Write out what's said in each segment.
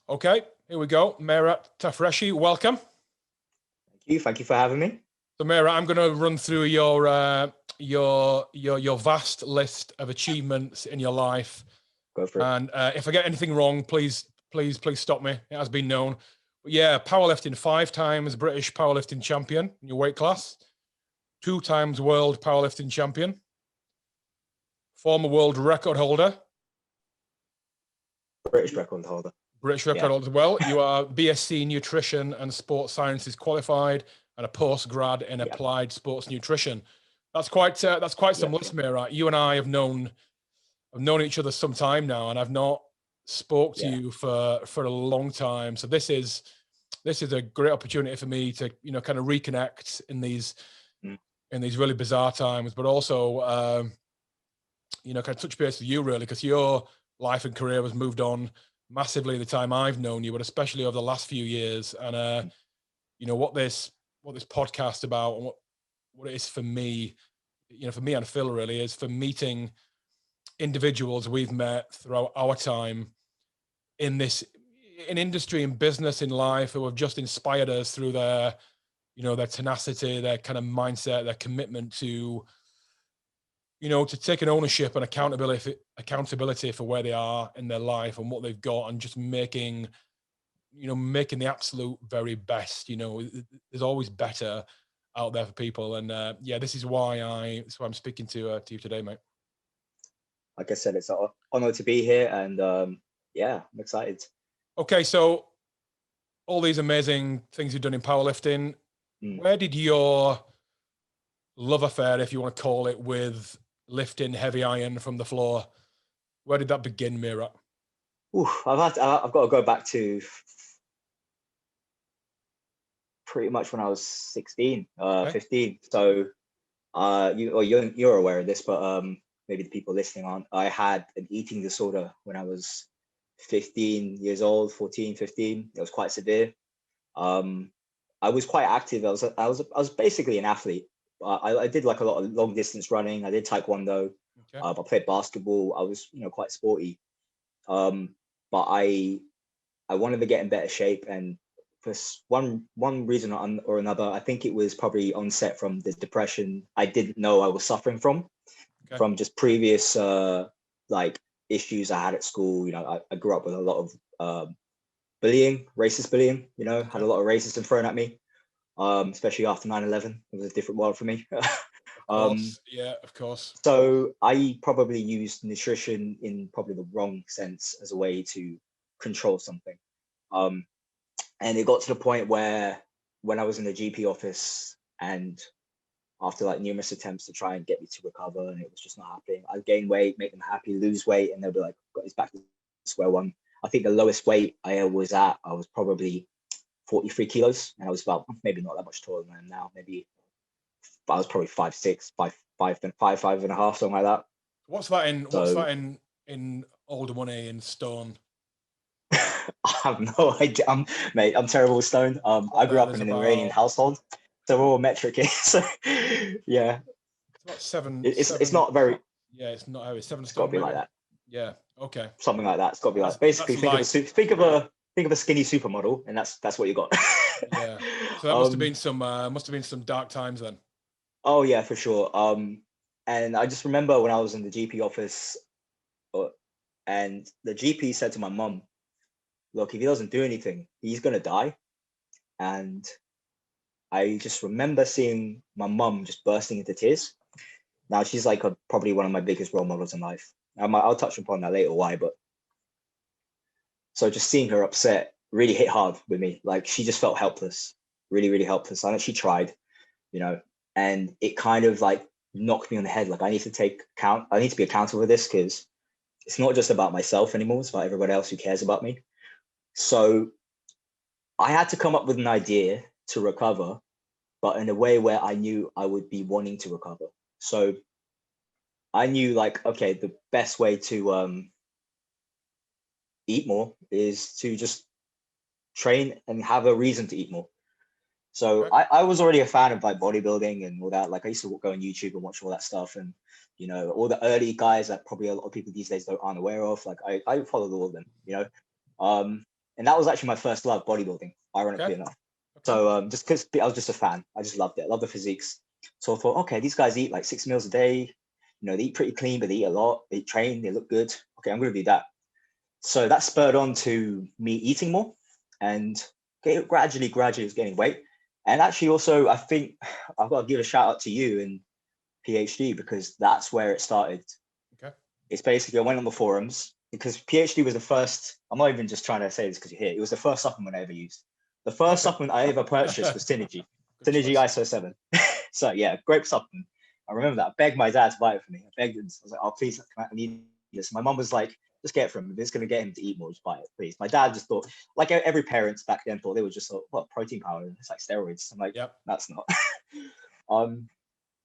Okay, here we go. Merat Tafreshi, welcome. Thank you for having me. So Merat, I'm going to run through your vast list of achievements in your life. Go for it. And if I get anything wrong, please stop me. It has been known. But yeah, powerlifting, 5 times British powerlifting champion in your weight class, 2 times world powerlifting champion, former world record holder. British record holder. British record holder as well. You are BSc Nutrition and Sports Sciences qualified and a postgrad in applied sports nutrition. That's quite some list, Merat. You and I have known each other some time now, and I've not spoke to you for a long time. So this is a great opportunity for me to kind of reconnect in these really bizarre times, but also kind of touch base with you really, because your life and career has moved on massively the time I've known you, but especially over the last few years. And what this podcast about and what it is for me, for me and Phil really, is for meeting individuals we've met throughout our time in industry, in business, in life, who have just inspired us through their tenacity, their kind of mindset, their commitment to taking ownership and accountability for where they are in their life and what they've got, and just making the absolute very best. There's always better out there for people. And this is why I'm speaking to you today, mate. Like I said, it's an honor to be here, and I'm excited. Okay, so all these amazing things you've done in powerlifting, where did your love affair, if you want to call it, with lifting heavy iron from the floor, where did that begin, Merat? I've got to go back to pretty much when I was 16, 15. So you're aware of this, but maybe the people listening aren't. I had an eating disorder when I was 15 years old, 14, 15. It was quite severe. I was quite active. I was basically an athlete. I did like a lot of long distance running. I did taekwondo. I played basketball. I was quite sporty. But I wanted to get in better shape, and for one reason or another, I think it was probably onset from the depression I didn't know I was suffering from just previous like issues I had at school. I grew up with a lot of bullying, racist bullying. Had a lot of racism thrown at me, especially after 9/11. It was a different world for me. Of course. So I probably used nutrition in probably the wrong sense as a way to control something. And it got to the point where when I was in the GP office, and after like numerous attempts to try and get me to recover, and it was just not happening, I'd gain weight, make them happy, lose weight, and they'll be like, got his back to square one. I think the lowest weight I was at, I was probably 43 kilos, and I was about maybe not that much taller than I am now. Maybe I was probably 5'6", 5'5", something like that. What's that in older money, in stone? I have no idea, mate. I'm terrible with stone. I grew up in an Iranian household, so we're all metric here. So yeah, it's about seven. It's not very. Yeah, it's not heavy. 7 stone. It's got to be like that. Yeah. Okay. Something like that. It's got to be like, basically think of a skinny supermodel, and that's what you got. Yeah. So that must have been some dark times then. Oh yeah, for sure. And I just remember when I was in the GP office, and the GP said to my mum, "Look, if he doesn't do anything, he's gonna die." And I just remember seeing my mum just bursting into tears. Now she's like probably one of my biggest role models in life. I'll touch upon that later why, but so just seeing her upset really hit hard with me. Like she just felt helpless, really, really helpless. I know she tried, and it kind of like knocked me on the head. Like I need to be accountable for this, because it's not just about myself anymore. It's about everybody else who cares about me. So I had to come up with an idea to recover, but in a way where I knew I would be wanting to recover. So I knew like, okay, the best way to eat more is to just train and have a reason to eat more. So I was already a fan of like bodybuilding and all that. Like I used to go on YouTube and watch all that stuff, and all the early guys that probably a lot of people these days aren't aware of. Like I followed all of them, And that was actually my first love, bodybuilding, ironically Okay. enough. So just because I was just a fan, I just loved it. I love the physiques. So I thought, okay, these guys eat like 6 meals a day. You know, they eat pretty clean, but they eat a lot. They train, they look good. Okay, I'm going to do that. So that spurred on to me eating more, and gradually was gaining weight. And actually, also, I think I've got to give a shout out to you and PhD, because that's where it started. Okay. It's basically, I went on the forums because PhD was the first. I'm not even just trying to say this because you're here. It was the first supplement I ever used. The first supplement I ever purchased was Synergy. Synergy ISO 7. So yeah, great supplement. I remember that. I begged my dad to buy it for me. I begged him. I was like, oh, please, I need this. My mom was like, just get it from him. If it's going to get him to eat more, just buy it, please. My dad just thought, like every parent back then thought, they were just thought, what, protein powder? It's like steroids. I'm like, Yep. that's not.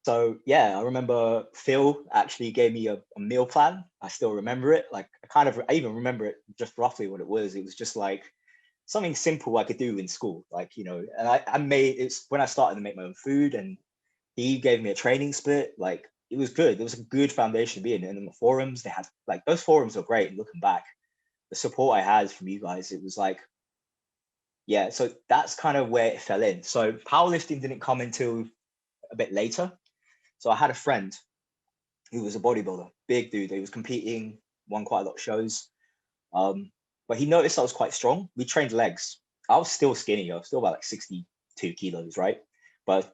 So yeah, I remember Phil actually gave me a meal plan. I still remember it. Like I even remember it just roughly what it was. It was just like something simple I could do in school. Like, you know, and I made, it's when I started to make my own food, and he gave me a training split. Like, it was good. It was a good foundation to be in. And in the forums, they had like, those forums were great. Looking back, the support I had from you guys, it was like, yeah. So that's kind of where it fell in. So powerlifting didn't come until a bit later. So I had a friend who was a bodybuilder, big dude. He was competing, won quite a lot of shows. But he noticed I was quite strong. We trained legs. I was still skinny. I was still about like 62 kilos, right? But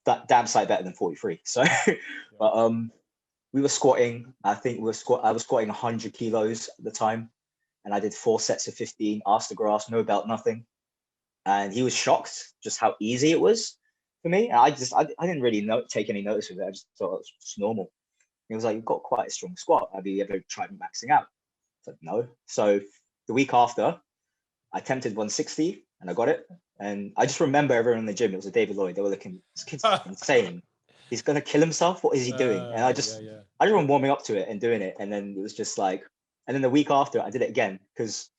that damn sight better than 43. So, but we were squatting. I think I was squatting 100 kilos at the time, and I did 4 sets of 15, arse to grass, no belt, nothing. And he was shocked just how easy it was for me. And I didn't really take any notice of it. I just thought it was just normal. He was like, "You've got quite a strong squat. Have you ever tried maxing out?" I said, "No." So the week after, I attempted 160 and I got it. And I just remember everyone in the gym, it was a David Lloyd. They were looking, this kid's insane. He's going to kill himself. What is he doing? And I just remember warming up to it and doing it. And then it was just like, and then the week after I did it again, because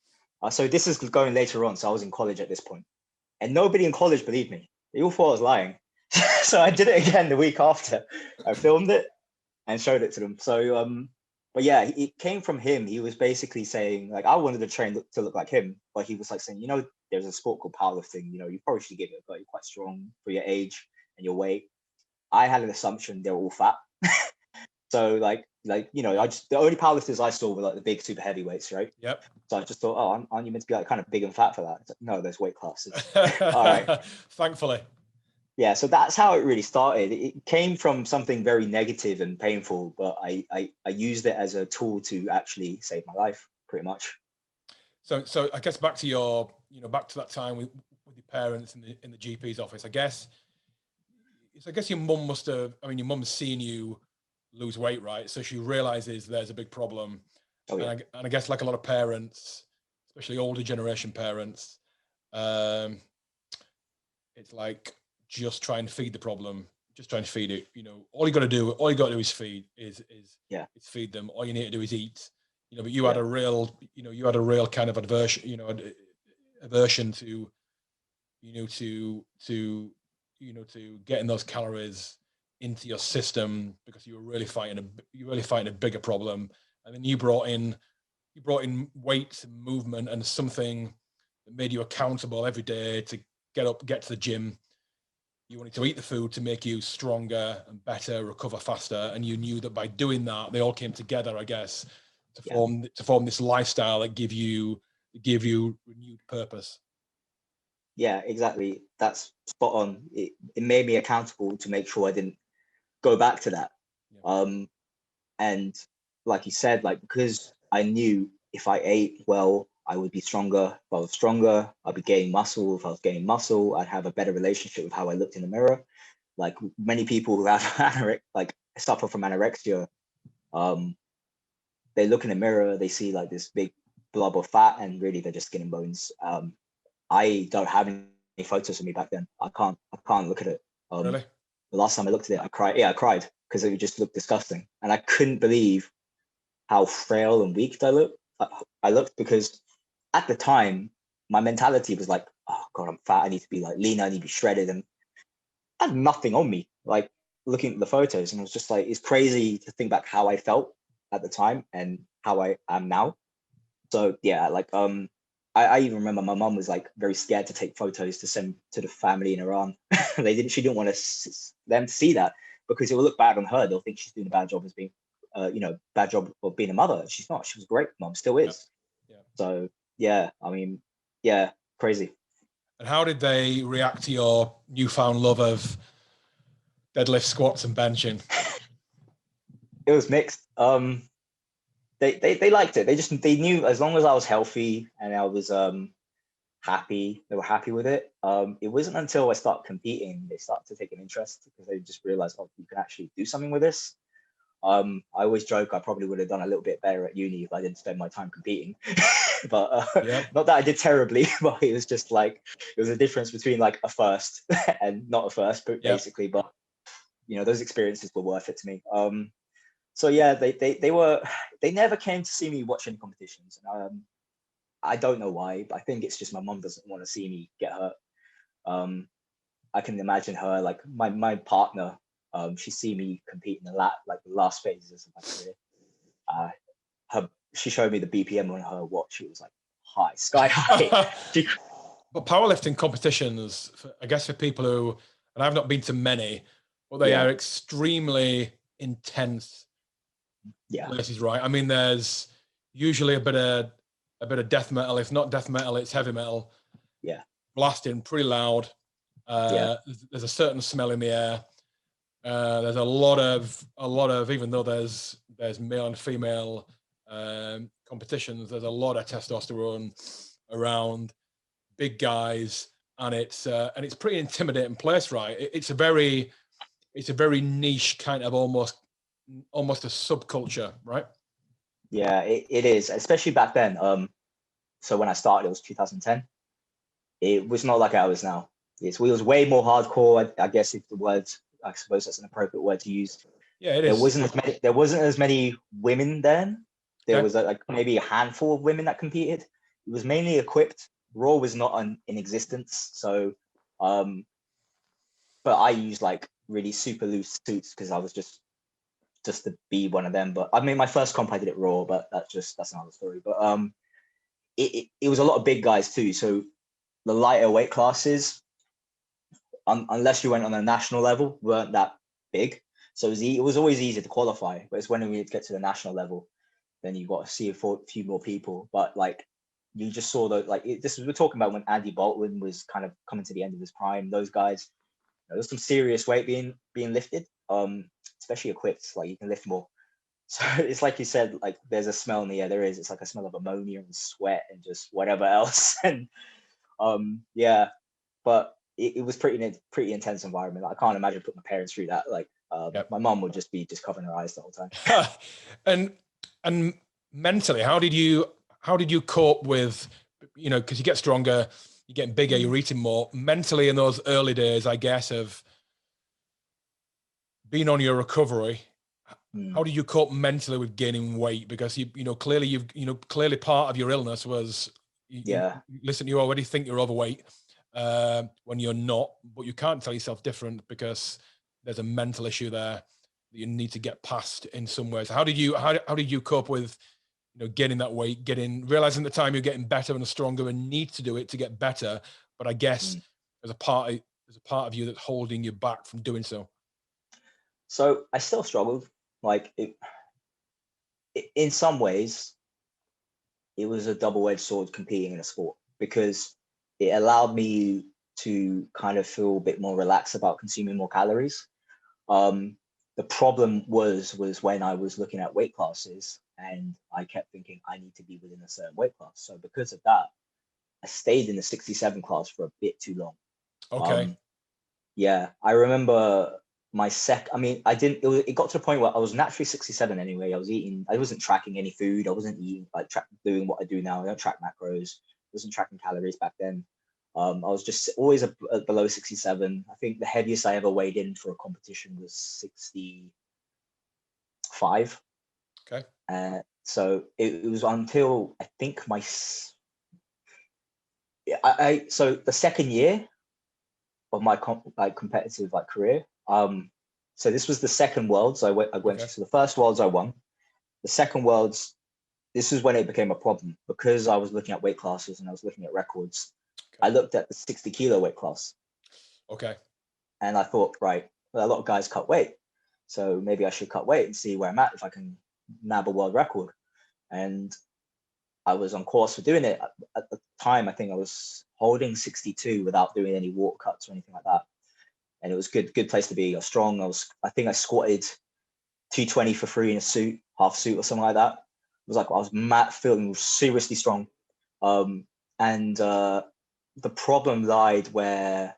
so this is going later on. So I was in college at this point, and nobody in college believed me. They all thought I was lying. So I did it again the week after. I filmed it and showed it to them. So, but yeah, it came from him. He was basically saying, like, I wanted to train to look like him, but he was like saying, you know, there's a sport called powerlifting. You know, you probably should give it a go. You're quite strong for your age and your weight. I had an assumption they were all fat. So like you know, the only powerlifters I saw were like the big super heavyweights, right? Yep. So I just thought, oh, aren't you meant to be like kind of big and fat for that? It's like, no, there's weight classes. All right. Thankfully. Yeah, so that's how it really started. It came from something very negative and painful, but I used it as a tool to actually save my life, pretty much. So I guess back to back to that time with your parents in the GP's office. I guess your mum must have. I mean, your mum's seen you lose weight, right? So she realizes there's a big problem. Oh yeah. And I guess like a lot of parents, especially older generation parents, it's like just try and feed the problem, just trying to feed it. You know, all you got to do is feed is feed them. All you need to do is eat. You know, but you had a real kind of aversion to getting those calories into your system, because you were really fighting a bigger problem. And then you brought in weight and movement and something that made you accountable every day to get to the gym. You wanted to eat the food to make you stronger and better, recover faster. And you knew that by doing that, they all came together, I guess, to form this lifestyle that give you renewed purpose. Yeah, exactly. That's spot on. It made me accountable to make sure I didn't go back to that. Yeah. And like you said, like, because I knew if I ate well, I would be stronger. If I was stronger, I'd be gaining muscle. If I was gaining muscle, I'd have a better relationship with how I looked in the mirror. Like many people who have suffer from anorexia, they look in the mirror, they see like this big blob of fat, and really they're just skin and bones. I don't have any photos of me back then. I can't look at it. Really? The last time I looked at it, I cried. Yeah, I cried because it just looked disgusting, and I couldn't believe how frail and weak I looked, because at the time my mentality was like, oh god, I'm fat. I need to be like leaner. I need to be shredded, and I had nothing on me. Like looking at the photos, and it was just like, it's crazy to think back how I felt at the time and how I am now. So yeah, like I even remember my mum was like very scared to take photos to send to the family in Iran. She didn't want them to see that, because it will look bad on her. They'll think she's doing a bad job as being, bad job of being a mother. She's not. She was great. Mom still is. Yeah. So yeah, I mean, yeah, crazy. And how did they react to your newfound love of deadlift, squats, and benching? It was mixed. They liked it. They knew as long as I was healthy and I was happy, they were happy with it. It wasn't until I started competing they started to take an interest, because they just realized, oh, you can actually do something with this. I always joke I probably would have done a little bit better at uni if I didn't spend my time competing. But not that I did terribly, but it was just like, it was a difference between like a first and not a first, but basically. But those experiences were worth it to me. So yeah, they never came to see me watch any competitions. I don't know why, but I think it's just my mom doesn't want to see me get hurt. I can imagine her, like my partner, she see me compete in the last phases of my career. She showed me the BPM on her watch. It was like high, sky high. But powerlifting competitions, I guess for people who, and I've not been to many, but they are extremely intense places, right? I mean, there's usually a bit of death metal. If not death metal, it's heavy metal. Yeah, blasting pretty loud. There's a certain smell in the air. There's a lot of even though there's male and female competitions, there's a lot of testosterone around, big guys, and it's pretty intimidating place, right? It's a very niche kind of almost a subculture, right? Yeah, it is, especially back then. So when I started, it was 2010. It was not like ours now. It was way more hardcore. I guess if the word, I suppose that's an appropriate word to use. Yeah, it is. There wasn't as many women then. There was like maybe a handful of women that competed. It was mainly equipped. Raw was not in existence. So, but I used like really super loose suits because I was just to be one of them. But I mean, my first comp I did it raw, but that's another story. But it was a lot of big guys too. So the lighter weight classes, unless you went on a national level, weren't that big. So it was always easy to qualify. But it's when we get to the national level, then you got to see a few more people. But like, you just saw that, like, we're talking about when Andy Bolton was kind of coming to the end of his prime. Those guys, there's some serious weight being lifted, especially equipped. Like, you can lift more. So it's like you said, like, there's a smell in the air. There is. It's like a smell of ammonia and sweat and just whatever else. And yeah, but it was pretty intense environment. I can't imagine putting my parents through that. Like, my mom would just be covering her eyes the whole time. and mentally, how did you cope with, because you get stronger, you're getting bigger, you're eating more. Mentally, in those early days, I guess, of being on your recovery, how did you cope mentally with gaining weight? Because clearly part of your illness was listen, you already think you're overweight when you're not, but you can't tell yourself different because there's a mental issue there that you need to get past in some ways. How did you cope with gaining that weight, realizing the time you're getting better and stronger and need to do it to get better, but I guess there's a part of you that's holding you back from doing so? So I still struggled. Like, in some ways, it was a double-edged sword competing in a sport, because it allowed me to kind of feel a bit more relaxed about consuming more calories. The problem was when I was looking at weight classes and I kept thinking I need to be within a certain weight class. So because of that, I stayed in the 67 class for a bit too long. Okay. Yeah, I remember it got to the point where I was naturally 67 anyway. I wasn't tracking any food. I wasn't eating, like, doing what I do now. I don't track macros. I wasn't tracking calories back then. I was just always below 67. I think the heaviest I ever weighed in for a competition was 65. Okay. So it was until I think so the second year of my competitive career. So this was the second Worlds I went to. So the first Worlds I won. The second Worlds, this is when it became a problem, because I was looking at weight classes and I was looking at records. Okay. I looked at the 60 kilo weight class. Okay. And I thought, right, well, a lot of guys cut weight, so maybe I should cut weight and see where I'm at, if I can nab a world record. And I was on course for doing it. At the time, I think I was holding 62 without doing any walk cuts or anything like that. And it was good place to be. I was strong. I think I squatted 220 for free in a suit, half suit or something like that. It was like, I was feeling seriously strong. And the problem lied where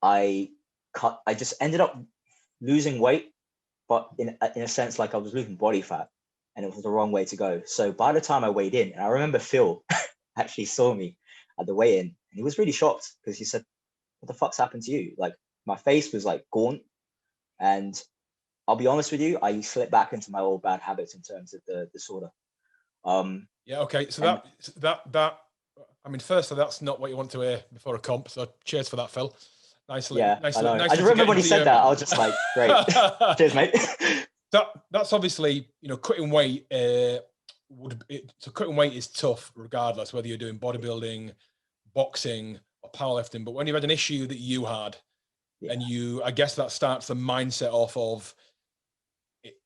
I just ended up losing weight, but in a sense, like I was losing body fat, and it was the wrong way to go. So by the time I weighed in, and I remember Phil actually saw me at the weigh-in, and he was really shocked, because he said, "What the fuck's happened to you?" Like, my face was like gaunt, and I'll be honest with you, I slipped back into my old bad habits in terms of the disorder. Yeah. Okay. So that. I mean, firstly, that's not what you want to hear before a comp. So cheers for that, Phil. Nicely. Yeah, I know. Nice I just remember when he said that, I was just like, great. Cheers, mate. That's obviously, cutting weight. So cutting weight is tough, regardless whether you're doing bodybuilding, boxing, or powerlifting. But when you've had an issue that you had, and I guess that starts the mindset off of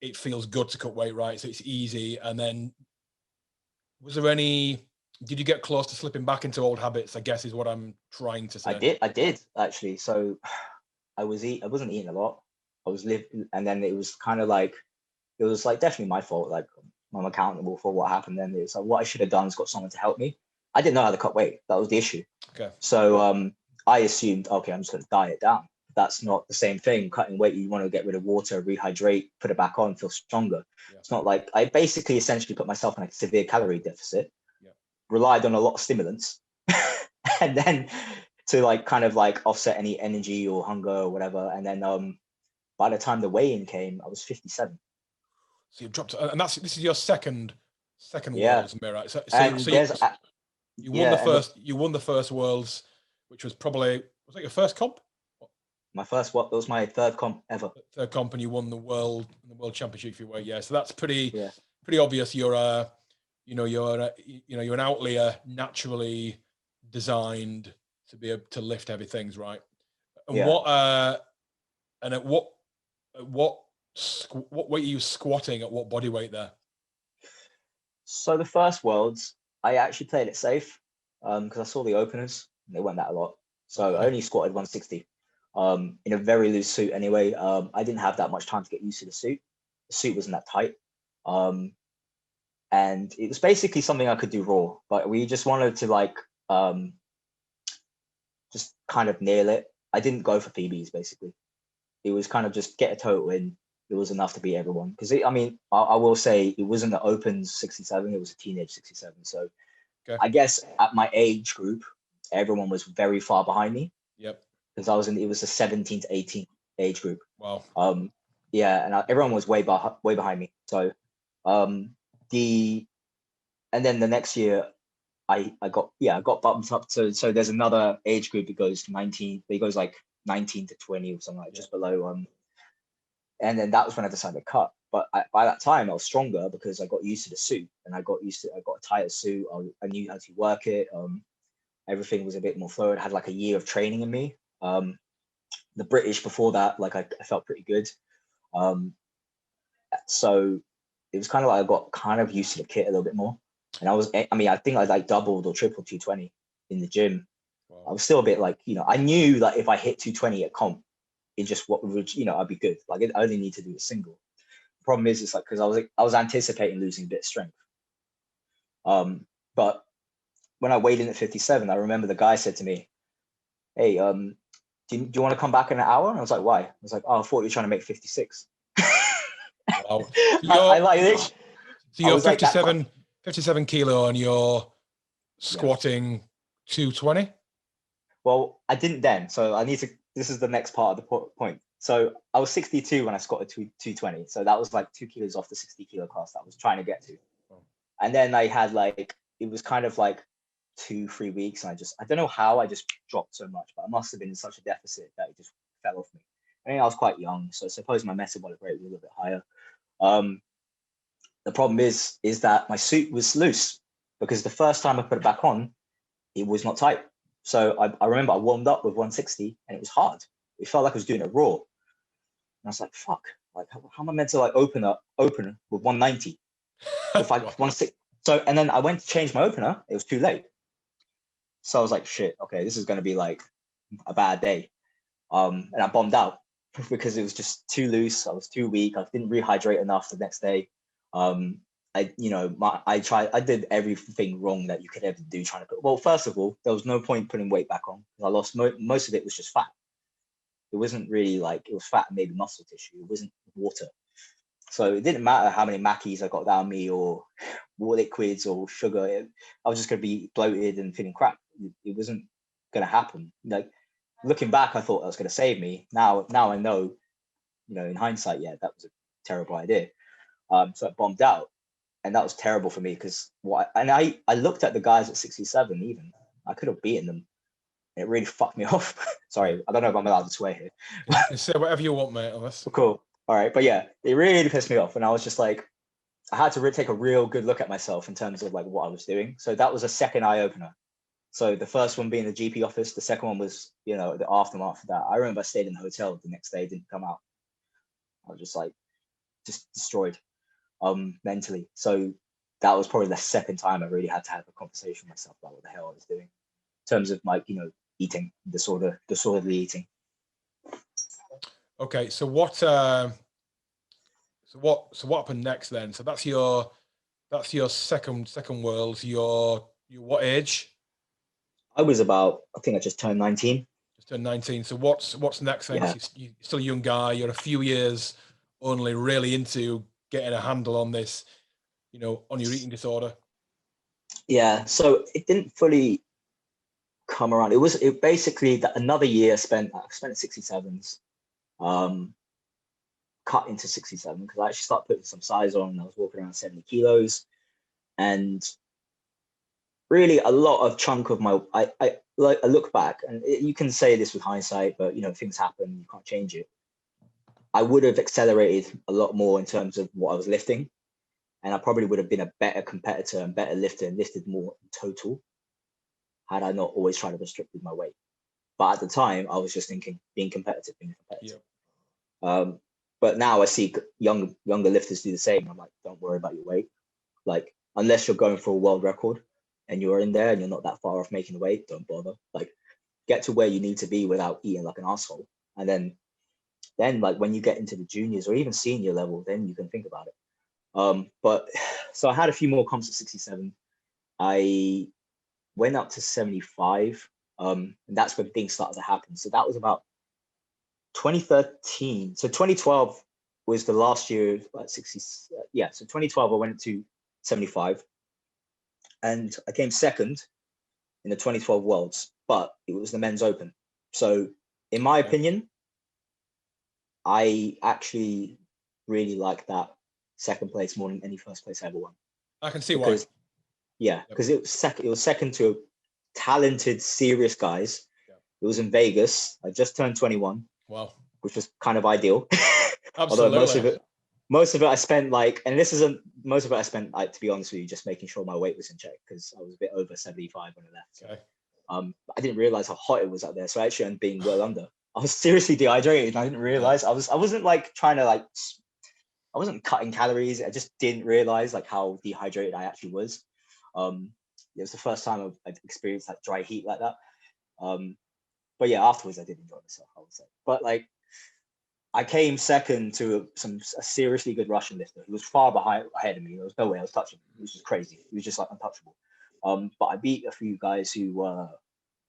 it feels good to cut weight, right? So it's easy. And then, did you get close to slipping back into old habits? I guess is what I'm trying to say. I did actually. So I wasn't eating a lot. I was living, and then it was kind of like, it was like definitely my fault. Like, I'm accountable for what happened. Then it's like, what I should have done is got someone to help me. I didn't know how to cut weight. That was the issue. Okay. So I assumed, okay, I'm just going to diet down. That's not the same thing. Cutting weight, you want to get rid of water, rehydrate, put it back on, feel stronger. Yeah. It's not like, I basically essentially put myself in a severe calorie deficit, relied on a lot of stimulants, and then to like kind of like offset any energy or hunger or whatever. And then by the time the weigh-in came, I was 57. So you dropped, and this is your second worlds, right? So you won the first worlds, which was probably, was that your first comp? My first, it was my third comp ever. Third comp, and you won the world championship for your weight. Yeah, so that's pretty obvious. You're you're an outlier, naturally designed to be able to lift heavy things, right? And at what weight are you squatting at what body weight there? So the first worlds, I actually played it safe because I saw the openers and they weren't that a lot. So I only squatted 160 in a very loose suit anyway. I didn't have that much time to get used to the suit. The suit wasn't that tight. And it was basically something I could do raw, but we just wanted to like just kind of nail it. I didn't go for PBs basically. It was kind of just get a total in. It was enough to beat everyone. Because I will say it wasn't the Opens 67, it was a teenage 67. So I guess at my age group, everyone was very far behind me. Yep. Because it was a 17 to 18 age group. Wow. And everyone was way behind me. So and then the next year I got bumped up to, so there's another age group that goes to 19, it goes like 19 to 20 or something like just below. And then that was when I decided to cut. But by that time I was stronger because I got used to the suit, and I got a tighter suit. I knew how to work it. Everything was a bit more fluid. I had like a year of training in me. The British before that, like I felt pretty good. So it was kind of like I got kind of used to the kit a little bit more. And I think I like doubled or tripled 220 in the gym. Wow. I was still a bit like, I knew that if I hit 220 at comp, it just I'd be good. Like I only need to do a single. The problem is it's like, because I was anticipating losing a bit of strength. But when I weighed in at 57, I remember the guy said to me, "Hey, do you want to come back in an hour?" And I was like, "Why?" I was like, "Oh, I thought you were trying to make 56. Wow. I like this. So you're 57 kilo and you're squatting 220? Well, I didn't then. So this is the next part of the point. So I was 62 when I squatted 220. So that was like 2 kilos off the 60 kilo class that I was trying to get to. And then I had it was kind of like 2-3 weeks. And I don't know how I just dropped so much, but I must have been in such a deficit that it just fell off me. I mean, I was quite young, so I suppose my metabolic rate was a little bit higher. the problem is that my suit was loose because the first time I put it back on, it was not tight. So I remember I warmed up with 160 and it was hard. It felt like I was doing a raw. And I was like, fuck, like how am I meant to like open with 190? If I want to, so, and then I went to change my opener, it was too late. So I was like, shit, okay, this is going to be like a bad day. And I bombed out because it was just too loose. I was too weak. I didn't rehydrate enough the next day. I did everything wrong that you could ever do trying to put. Well, first of all, there was no point putting weight back on because I lost most of it was just fat. It wasn't really like, it was fat and maybe muscle tissue. It wasn't water. So it didn't matter how many mackies I got down me or liquids or sugar. I was just going to be bloated and feeling crap. It wasn't going to happen. Like looking back, I thought that was going to save me. Now I know, in hindsight, yeah, that was a terrible idea. So I bombed out. And that was terrible for me because I looked at the guys at 67 even. I could have beaten them. It really fucked me off. Sorry, I don't know if I'm allowed to swear here. You say whatever you want, mate, on this. Cool. All right. But yeah, it really pissed me off. And I was just like, I had to take a real good look at myself in terms of like what I was doing. So that was a second eye opener. So the first one being the GP office, the second one was, the aftermath of that. I remember I stayed in the hotel the next day, didn't come out. I was just like, just destroyed mentally. So that was probably the second time I really had to have a conversation with myself about what the hell I was doing in terms of like, eating disorderly eating. Okay. So what happened next then? So that's your second world. Your what age? I think I just turned 19. Just turned 19. So what's next then? Yeah. You're still a young guy. You're a few years only really into getting a handle on this, on your eating disorder. Yeah. So it didn't fully come around. It basically another year I spent at 67s, cut into 67 because I actually started putting some size on. I was walking around 70 kilos, and really a lot of chunk of my I look back, and you can say this with hindsight, but things happen, you can't change it. I would have accelerated a lot more in terms of what I was lifting, and I probably would have been a better competitor and better lifter and lifted more in total had I not always tried to restrict my weight. But at the time, I was just thinking being competitive. Yeah. But now I see younger lifters do the same. I'm like, don't worry about your weight. Like, unless you're going for a world record and you're in there and you're not that far off making the weight, don't bother. Like, get to where you need to be without eating like an asshole. And then like when you get into the juniors or even senior level, then you can think about it. But so I had a few more comps at 67. I went up to 75. And that's when things started to happen. So that was about 2013. So 2012 was the last year, like 60. Yeah. So 2012, I went to 75 and I came second in the 2012 Worlds, but it was the men's open. So in my opinion, I actually really like that second place more than any first place I ever won. I can see why. Yeah, because it was second to talented, serious guys. It was in Vegas. I just turned 21. Wow. Which was kind of ideal. Absolutely. Although most of it I spent like, and this isn't, most of it I spent like, to be honest with you, just making sure my weight was in check because I was a bit over 75 when I left. So, I didn't realize how hot it was out there. So I actually ended up being well under. I was seriously dehydrated and I didn't realize. I wasn't like trying to like, I wasn't cutting calories. I just didn't realize like how dehydrated I actually was. It was the first time I've experienced like dry heat like that. But yeah, afterwards I did enjoy myself, I would say. But like, I came second to a seriously good Russian lifter. He was far ahead of me. There was no way I was touching him. It was just crazy. He was just like untouchable. But I beat a few guys who were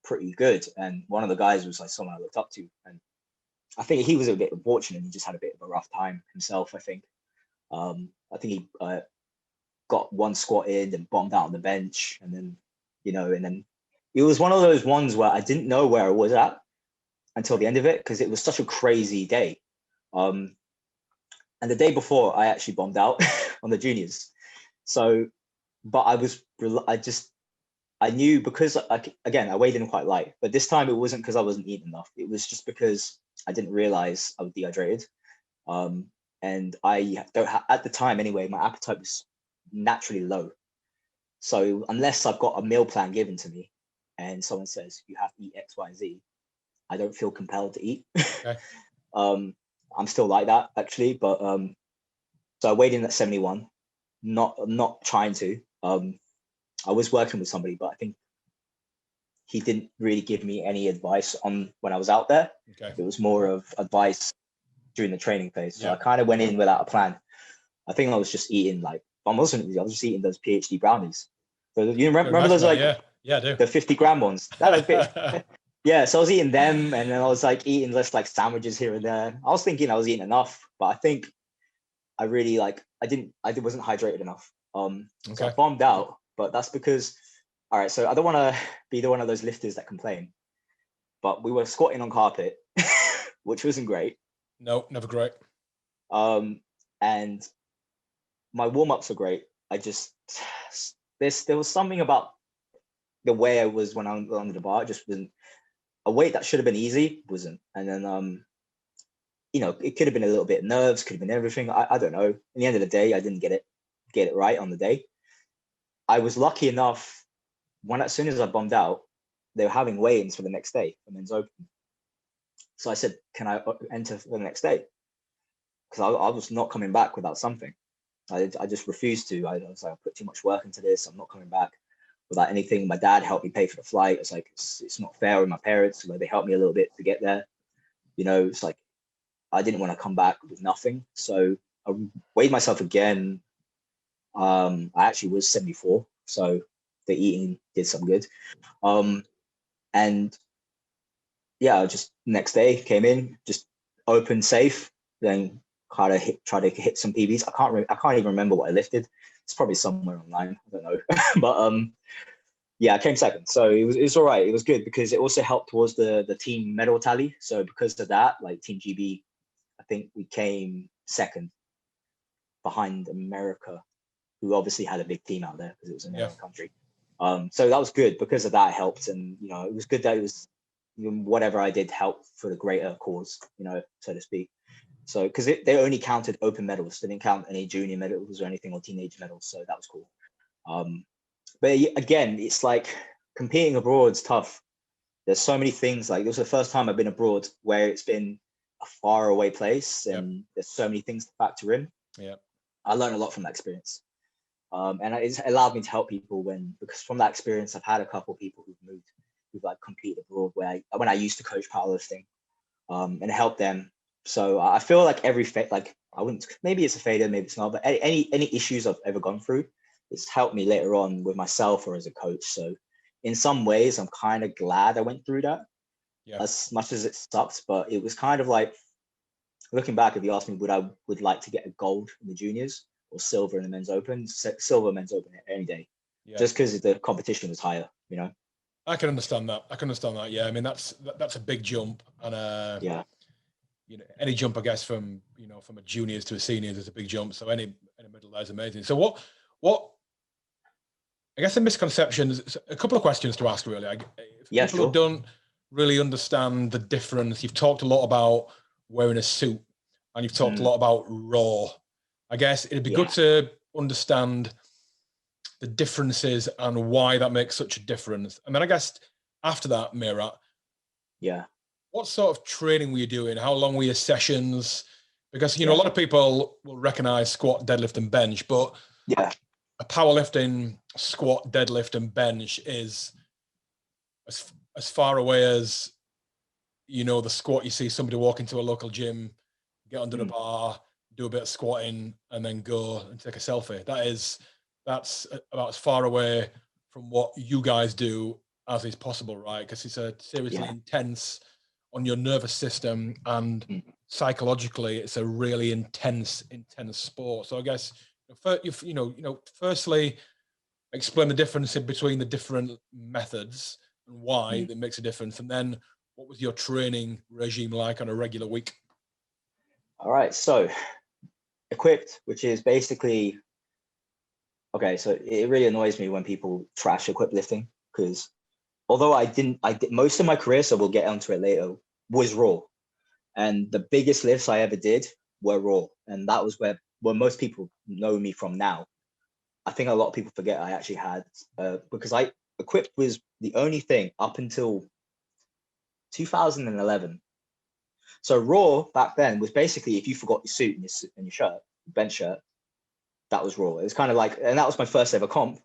pretty good, and one of the guys was like someone I looked up to. And I think he was a bit unfortunate. He just had a bit of a rough time himself. I think he got one squat in and bombed out on the bench, and then it was one of those ones where I didn't know where I was at until the end of it because it was such a crazy day. And the day before, I actually bombed out on the juniors. So, but I knew because I weighed in quite light, but this time it wasn't because I wasn't eating enough. It was just because I didn't realize I was dehydrated. and I don't at the time anyway, my appetite was naturally low. So unless I've got a meal plan given to me and someone says you have to eat X, Y, and Z, I don't feel compelled to eat. Okay. I'm still like that actually, but so I weighed in at 71, not trying to. I was working with somebody, but I think he didn't really give me any advice on when I was out there. Okay. It was more of advice during the training phase. So Yeah. I kind of went in without a plan. I think I was just eating I was just eating those PhD brownies. So you remember those yeah, I do. the 50-gram ones? Yeah, so I was eating them, and then I was like eating less like sandwiches here and there. I was thinking I was eating enough, but I think I really I wasn't hydrated enough. So I bombed out, but that's because, all right, so I don't want to be one of those lifters that complain, but we were squatting on carpet, which wasn't great. No, never great. And my warm-ups were great. There was something about the way I was when I was under the bar. It just wasn't a weight that should have been easy, wasn't. And then it could have been a little bit of nerves, could have been everything. I don't know. In the end of the day, I didn't get it right on the day. I was lucky enough as soon as I bombed out, they were having weigh-ins for the next day for men's open. So I said, can I enter for the next day? Because I was not coming back without something. I just refused to. I was like, I put too much work into this. I'm not coming back without anything. My dad helped me pay for the flight. It's like, it's not fair with my parents. Like, they helped me a little bit to get there. It's like, I didn't want to come back with nothing. So I weighed myself again. I actually was 74. So the eating did some good. And yeah, just next day came in, just open safe, then try to hit some PBs. I can't even remember what I lifted. It's probably somewhere online. I don't know. But yeah, I came second. So it was all right. It was good because it also helped towards the team medal tally. So because of that, like Team GB, I think we came second behind America, who obviously had a big team out there because it was an American country. So that was good because of that. It helped, and it was good that it was whatever I did helped for the greater cause, so to speak. So because they only counted open medals, they didn't count any junior medals or anything or teenage medals, so that was cool. But again, it's like competing abroad is tough. There's so many things. Like, it was the first time I've been abroad where it's been a far away place, and there's so many things to factor in. Yeah, I learned a lot from that experience, and it's allowed me to help people because from that experience, I've had a couple of people who've like competed abroad when I used to coach powerlifting, and help them. So I feel like maybe it's a failure, maybe it's not, but any issues I've ever gone through, it's helped me later on with myself or as a coach. So in some ways, I'm kind of glad I went through that, as much as it sucks. But it was kind of like, looking back, if you ask me, would like to get a gold in the juniors or silver in the men's open, silver men's open any day, just because the competition was higher, I can understand that. Yeah, I mean, that's a big jump, and any jump, I guess, from a juniors to a seniors is a big jump. So any middle there is amazing. So what I guess the misconceptions, a couple of questions to ask really. People who don't really understand the difference, you've talked a lot about wearing a suit, and you've talked a lot about raw. I guess it'd be good to understand the differences and why that makes such a difference. And then I guess after that, Merat, what sort of training were you doing? How long were your sessions? Because a lot of people will recognize squat, deadlift, and bench, but a powerlifting squat, deadlift, and bench is as far away as the squat. You see somebody walk into a local gym, get under the bar, do a bit of squatting, and then go and take a selfie. That's about as far away from what you guys do as is possible, right? Because it's a seriously intense on your nervous system, and psychologically, it's a really intense sport. So I guess firstly, explain the difference between the different methods and why that makes a difference, and then what was your training regime like on a regular week? All right, so equipped, which is basically okay. So it really annoys me when people trash equipped lifting, because although I did most of my career, so we'll get onto it later, was raw. And the biggest lifts I ever did were raw, and that was where most people know me from now. I think a lot of people forget I actually had because equipped was the only thing up until 2011. So raw back then was basically if you forgot your suit and your shirt, bench shirt, that was raw. It was kind of like, and that was my first ever comp,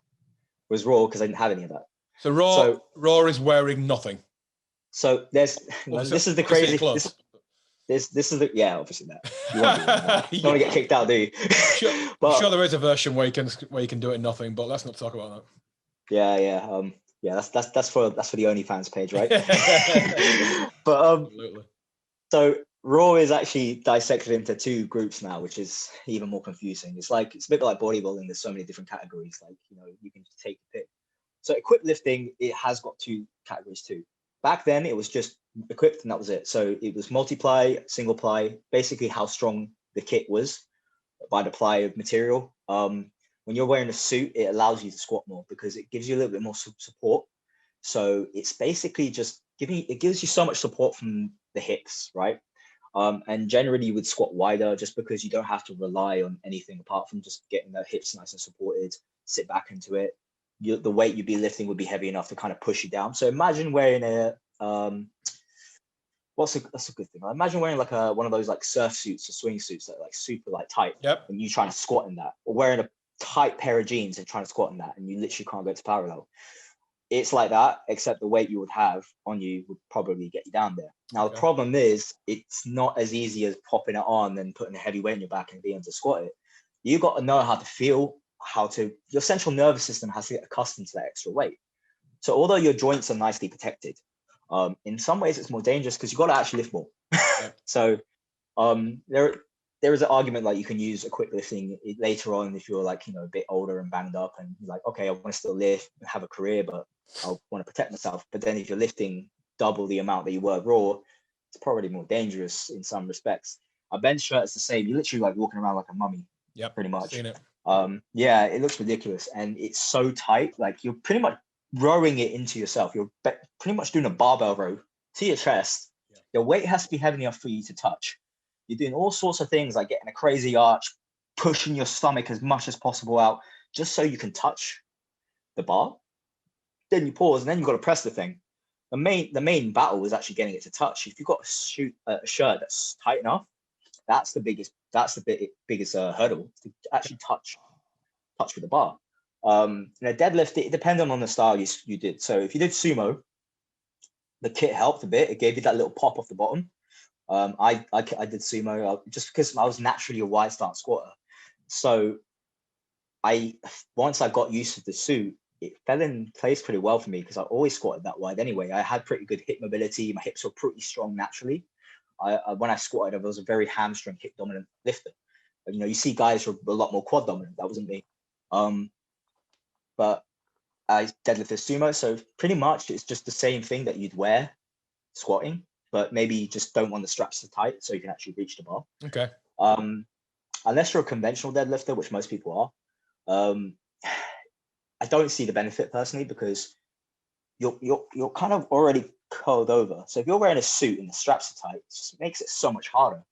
was raw because I didn't have any of that. So raw is wearing nothing. So there's this is the crazy this is the obviously that you want to do that. You don't want to get kicked out, do you? I'm sure there is a version where you can do it in nothing, but let's not talk about that. That's for the OnlyFans page, right? But Absolutely. So raw is actually dissected into two groups now, which is even more confusing. It's a bit like bodybuilding. There's so many different categories. Like, you can just take the pick. So equipped lifting, it has got two categories too. Back then, it was just equipped and that was it. So it was multiply, single ply, basically how strong the kit was by the ply of material. When you're wearing a suit, it allows you to squat more because it gives you a little bit more support. So it's basically just it gives you so much support from the hips, right? And generally you would squat wider just because you don't have to rely on anything apart from just getting the hips nice and supported, sit back into it. The weight you'd be lifting would be heavy enough to kind of push you down. So imagine wearing that's a good thing. Imagine wearing like one of those like surf suits or swing suits that are like super like tight. Yep. And you trying to squat in that, or wearing a tight pair of jeans and trying to squat in that, and you literally can't go to parallel. It's like that, except the weight you would have on you would probably get you down there. Now, the problem is it's not as easy as popping it on and putting a heavy weight in your back and being able to squat it. You got to know how to feel, your central nervous system has to get accustomed to that extra weight. So although your joints are nicely protected, in some ways it's more dangerous because you've got to actually lift more. So there is an argument like you can use equipped lifting later on if you're like, a bit older and banged up and you're like, okay, I want to still lift and have a career, but I want to protect myself. But then if you're lifting double the amount that you were raw, it's probably more dangerous in some respects. A bench shirt is the same. You're literally like walking around like a mummy, pretty much. Seen it. It looks ridiculous and it's so tight. Like you're pretty much rowing it into yourself. You're pretty much doing a barbell row to your chest. Your weight has to be heavy enough for you to touch. You're doing all sorts of things like getting a crazy arch, pushing your stomach as much as possible out just so you can touch the bar. Then you pause and then you've got to press the thing. The main battle is actually getting it to touch. If you've got a shirt that's tight enough, that's the biggest hurdle to actually touch with the bar. Deadlift, it depended on the style you did. So if you did sumo, the kit helped a bit. It gave you that little pop off the bottom. I did sumo just because I was naturally a wide stance squatter. So once I got used to the suit, it fell in place pretty well for me because I always squatted that wide anyway. I had pretty good hip mobility. My hips were pretty strong naturally. When I squatted, I was a very hamstring hip dominant lifter. But, you see guys who are a lot more quad dominant. That wasn't me. But I deadlifted sumo. So pretty much it's just the same thing that you'd wear squatting, but maybe you just don't want the straps so tight so you can actually reach the bar. Okay. Unless you're a conventional deadlifter, which most people are, I don't see the benefit personally because you're kind of already curled over. So if you're wearing a suit and the straps are tight, it just makes it so much harder.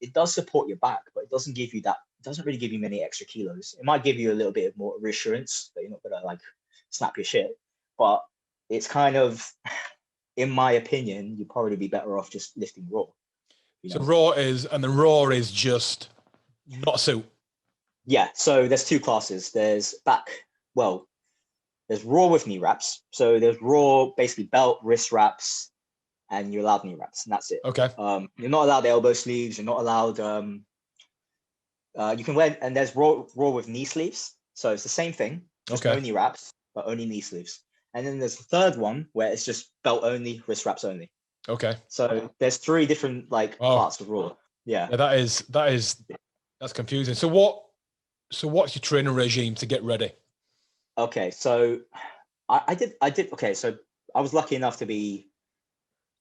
It does support your back, but it doesn't give you that. It doesn't really give you many extra kilos. It might give you a little bit of more reassurance that you're not gonna like snap your shit, but it's kind of, in my opinion, you'd probably be better off just lifting raw. So raw is just not a suit. Yeah. So there's two classes. There's raw with knee wraps. So there's raw, basically belt, wrist wraps, and you're allowed knee wraps, and that's it. Okay. You're not allowed elbow sleeves. You're not allowed. You can wear, and there's raw with knee sleeves. So it's the same thing. Just no knee wraps, but only knee sleeves. And then there's the third one where it's just belt only, wrist wraps only. Okay. So there's three different parts of raw. Yeah. That's confusing. So what's your training regime to get ready? Okay, so I did. Okay, so I was lucky enough to be.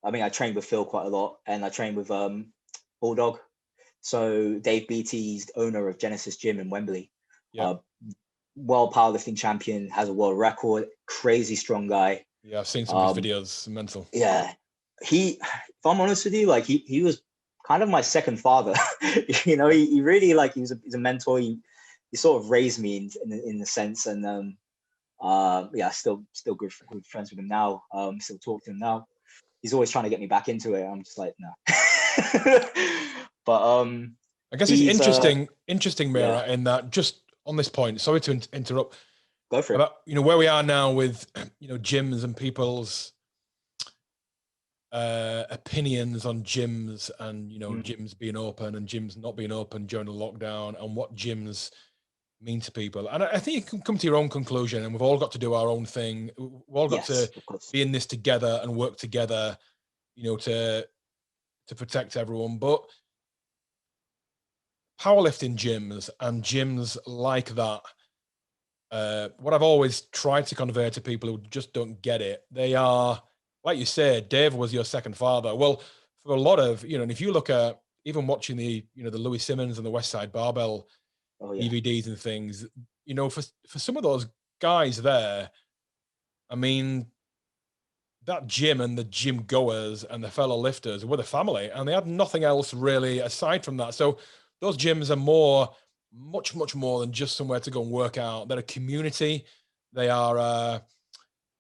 I trained with Phil quite a lot, and I trained with Bulldog. So Dave Beatty's owner of Genesis Gym in Wembley. Yeah. World powerlifting champion, has a world record, crazy strong guy. Yeah, I've seen some of his videos. Mental. Yeah, if I'm honest with you, like he was kind of my second father. You know, he really like, he's a mentor. He sort of raised me in the sense, and yeah, still good friends with him now. Still talk to him now. He's always trying to get me back into it. I'm just like, no. But I guess it's interesting, yeah, Mira, in that just on this point, sorry to interrupt, go for it. about, you know, where we are now with, you know, gyms and people's opinions on gyms, and, you know, gyms being open and gyms not being open during the lockdown, and what gyms mean to people. And I think you can come to your own conclusion, and we've all got to do our own thing. We've all got to be in this together and work together, you know, to protect everyone. But powerlifting gyms and gyms like that, what I've always tried to convey to people who just don't get it, they are, like you said, Dave was your second father. Well, for a lot of, you know, and if you look at even watching the, you know, the Louis Simmons and the West Side Barbell DVDs and things, you know, for some of those guys there, I mean, that gym and the gym goers and the fellow lifters were the family, and they had nothing else really aside from that. So those gyms are much more than just somewhere to go and work out. They're a community. They are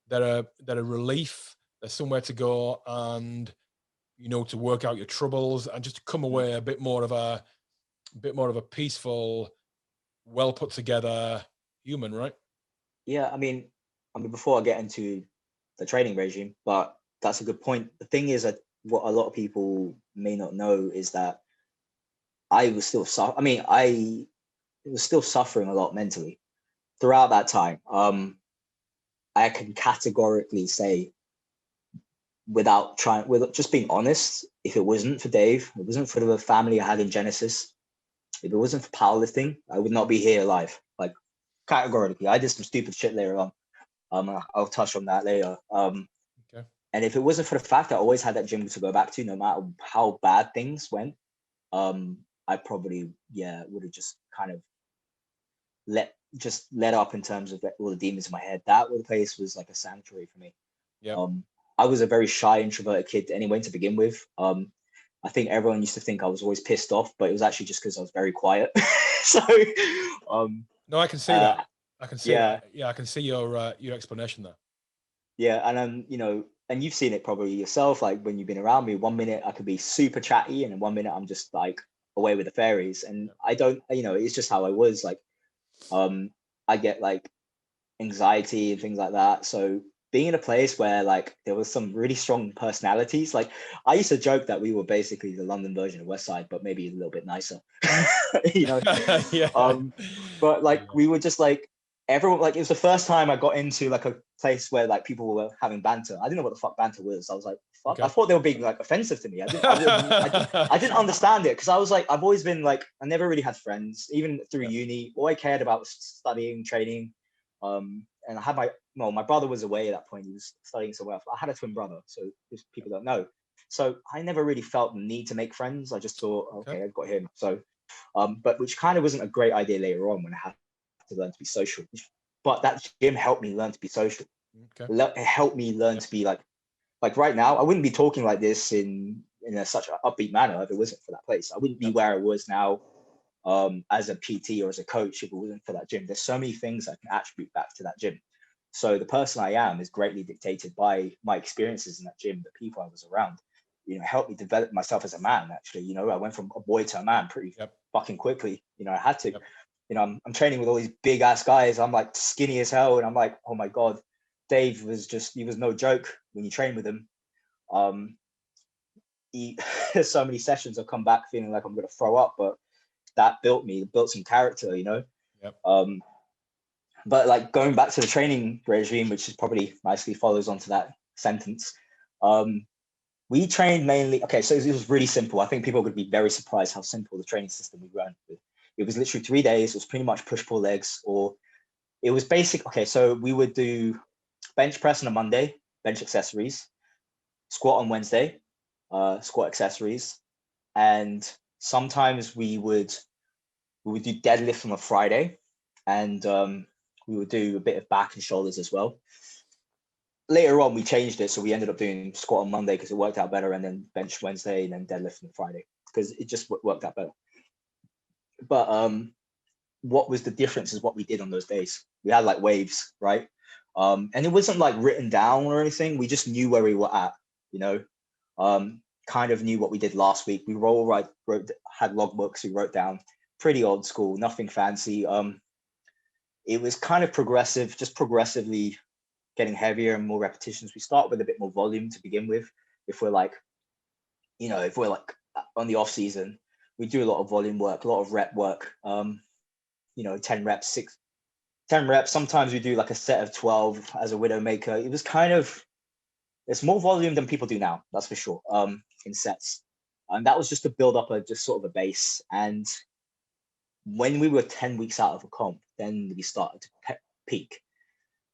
they're a relief. They're somewhere to go and, you know, to work out your troubles and just to come away a bit more of a peaceful, well put together human, right? Yeah, I mean, before I get into the training regime, but that's a good point. The thing is that what a lot of people may not know is that I was still I was still suffering a lot mentally throughout that time. I can categorically say, with just being honest, if it wasn't for Dave, it wasn't for the family I had in Genesis, if it wasn't for powerlifting, I would not be here alive. Like, categorically, I did some stupid shit later on. I'll touch on that later. Okay. And if it wasn't for the fact that I always had that gym to go back to, no matter how bad things went, I probably, would have just kind of let up in terms of all the demons in my head. That place was like a sanctuary for me. Yeah. I was a very shy, introverted kid anyway to begin with. I think everyone used to think I was always pissed off, but it was actually just because I was very quiet. So, no, I can see that. I can see yeah. that. Yeah, I can see your explanation there. Yeah, and you know, and you've seen it probably yourself. Like when you've been around me, 1 minute I could be super chatty, and in 1 minute I'm just like away with the fairies. And I don't, you know, it's just how I was. Like, I get like anxiety and things like that. So being in a place where like there was some really strong personalities, like I used to joke that we were basically the London version of West Side, but maybe a little bit nicer. You know. Yeah. But like we were just like everyone, like it was the first time I got into like a place where like people were having banter. I didn't know what the fuck banter was. I was like, fuck. Okay. I thought they were being like offensive to me. I didn't understand it because I was like, I've always been like, I never really had friends, even through uni. All I cared about was studying, training. And I had my brother was away at that point. He was studying somewhere else. I had a twin brother, so people don't know. So I never really felt the need to make friends. I just thought, okay, I've got him. So, but which kind of wasn't a great idea later on when I had to learn to be social. But that gym helped me learn to be social. It helped me learn to be like right now, I wouldn't be talking like this in such an upbeat manner if it wasn't for that place. I wouldn't be where I was now as a PT or as a coach if it wasn't for that gym. There's so many things I can attribute back to that gym. So the person I am is greatly dictated by my experiences in that gym, the people I was around. You know, helped me develop myself as a man. Actually, you know, I went from a boy to a man pretty fucking quickly. You know, I had to. You know, I'm training with all these big ass guys. I'm like skinny as hell, and I'm like, oh my god, Dave he was no joke when you train with him. So many sessions I've come back feeling like I'm gonna throw up, but that built some character, you know. But like going back to the training regime, which is probably nicely follows onto that sentence. We trained mainly. Okay, so it was really simple. I think people would be very surprised how simple the training system we ran with. It was literally 3 days. It was pretty much push pull legs, or it was basic. Okay, so we would do bench press on a Monday, bench accessories, squat on Wednesday, squat accessories, and sometimes we would do deadlift on a Friday, and we would do a bit of back and shoulders as well. Later on, we changed it, so we ended up doing squat on Monday because it worked out better, and then bench Wednesday, and then deadlift on Friday. because it just worked out better. But what was the difference is what we did on those days. We had like waves, right? And it wasn't like written down or anything. We just knew where we were at, you know, kind of knew what we did last week. We had logbooks, we wrote down, pretty old school, nothing fancy. It was kind of progressive, just progressively getting heavier and more repetitions. We start with a bit more volume to begin with. If we're like, you know, if we're like on the off season, we do a lot of volume work, a lot of rep work. You know, 10 reps. Sometimes we do like a set of 12 as a Widowmaker. It was kind of, it's more volume than people do now, that's for sure, in sets. And that was just to build up just sort of a base. And when we were 10 weeks out of a comp, then we started to peak.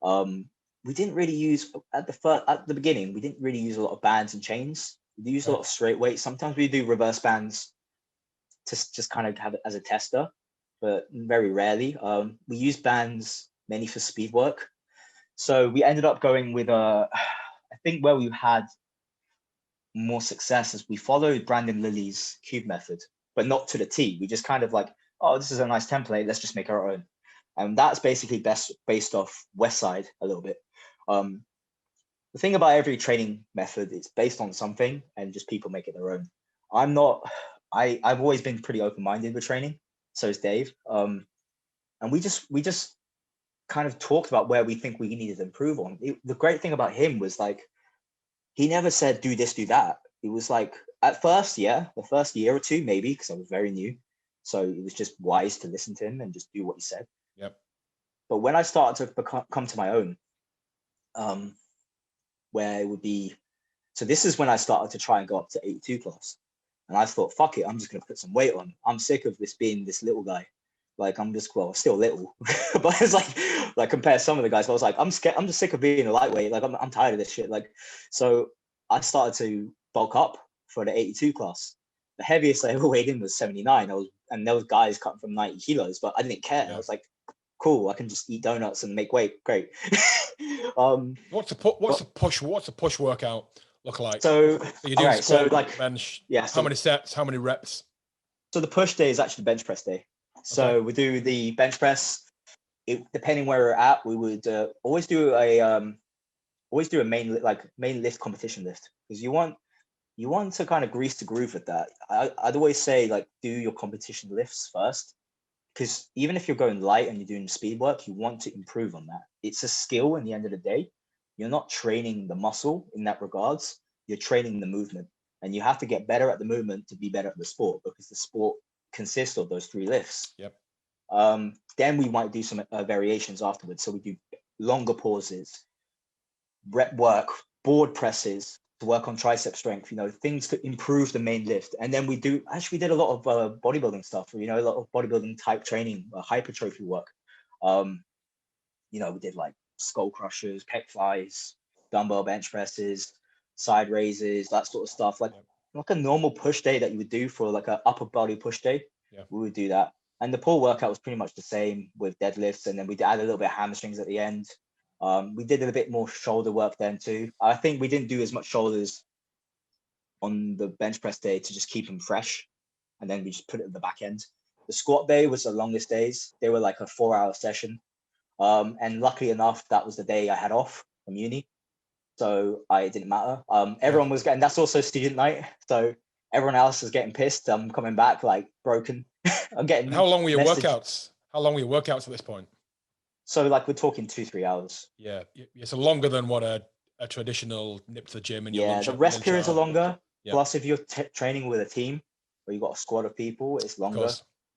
We didn't really use, at the beginning, we didn't really use a lot of bands and chains. We used a lot of straight weights. Sometimes we do reverse bands to just kind of have it as a tester, but very rarely. We use bands mainly for speed work. So we ended up going with I think where we had more success is we followed Brandon Lilly's cube method, but not to the T. We just kind of like, oh, this is a nice template, let's just make our own. And that's basically based off Westside a little bit. The thing about every training method, it's based on something and just people make it their own. I've always been pretty open-minded with training. So is Dave. And we just kind of talked about where we think we needed to improve on. The great thing about him was like, he never said, do this, do that. It was like, at first, yeah, the first year or two, maybe, because I was very new. So it was just wise to listen to him and just do what he said. Yep. But when I started to come to my own, where it would be, so this is when I started to try and go up to 82 class. And I thought, fuck it, I'm just going to put some weight on. I'm sick of this being this little guy. Like, I'm just, well, still little, but it's like compare some of the guys. I was like, I'm scared. I'm just sick of being a lightweight. Like, I'm tired of this shit. Like, so I started to bulk up for the 82 class. The heaviest I ever weighed in was 79. And there was guys cutting from 90 kilos, but I didn't care. Yeah. I was like, cool, I can just eat donuts and make weight. Great. What's a push workout look like? So you do squat, so like bench. Yeah. How many sets? How many reps? So the push day is actually the bench press day. So we do the bench press. Depending where we're at, we would always do a main lift competition lift, because you want to kind of grease the groove with that. I'd always say, like, do your competition lifts first, because even if you're going light and you're doing speed work, you want to improve on that. It's a skill in the end of the day. You're not training the muscle in that regards. You're training the movement, and you have to get better at the movement to be better at the sport, because the sport consists of those 3 lifts. Yep. Then we might do some variations afterwards. So we do longer pauses, rep work, board presses to work on tricep strength, things to improve the main lift. And then we did a lot of bodybuilding stuff, a lot of bodybuilding type training, hypertrophy work. We did like skull crushers, pec flies, dumbbell bench presses, side raises, that sort of stuff. Like a normal push day that you would do for like an upper body push day. Yeah. We would do that. And the pull workout was pretty much the same with deadlifts. And then we add a little bit of hamstrings at the end. We did a bit more shoulder work then too. I think we didn't do as much shoulders on the bench press day to just keep them fresh. And then we just put it at the back end. The squat day was the longest days. They were like a 4-hour session. And luckily enough, that was the day I had off from uni. So it didn't matter. Everyone was getting, that's also student night. So everyone else was getting pissed. I'm coming back like broken. I'm getting. And how long were your workouts? How long were your workouts at this point? So like we're talking 2-3 hours. Yeah. It's longer than what a traditional nip to the gym and the rest periods are longer. Yeah. Plus, if you're training with a team or you've got a squad of people, it's longer.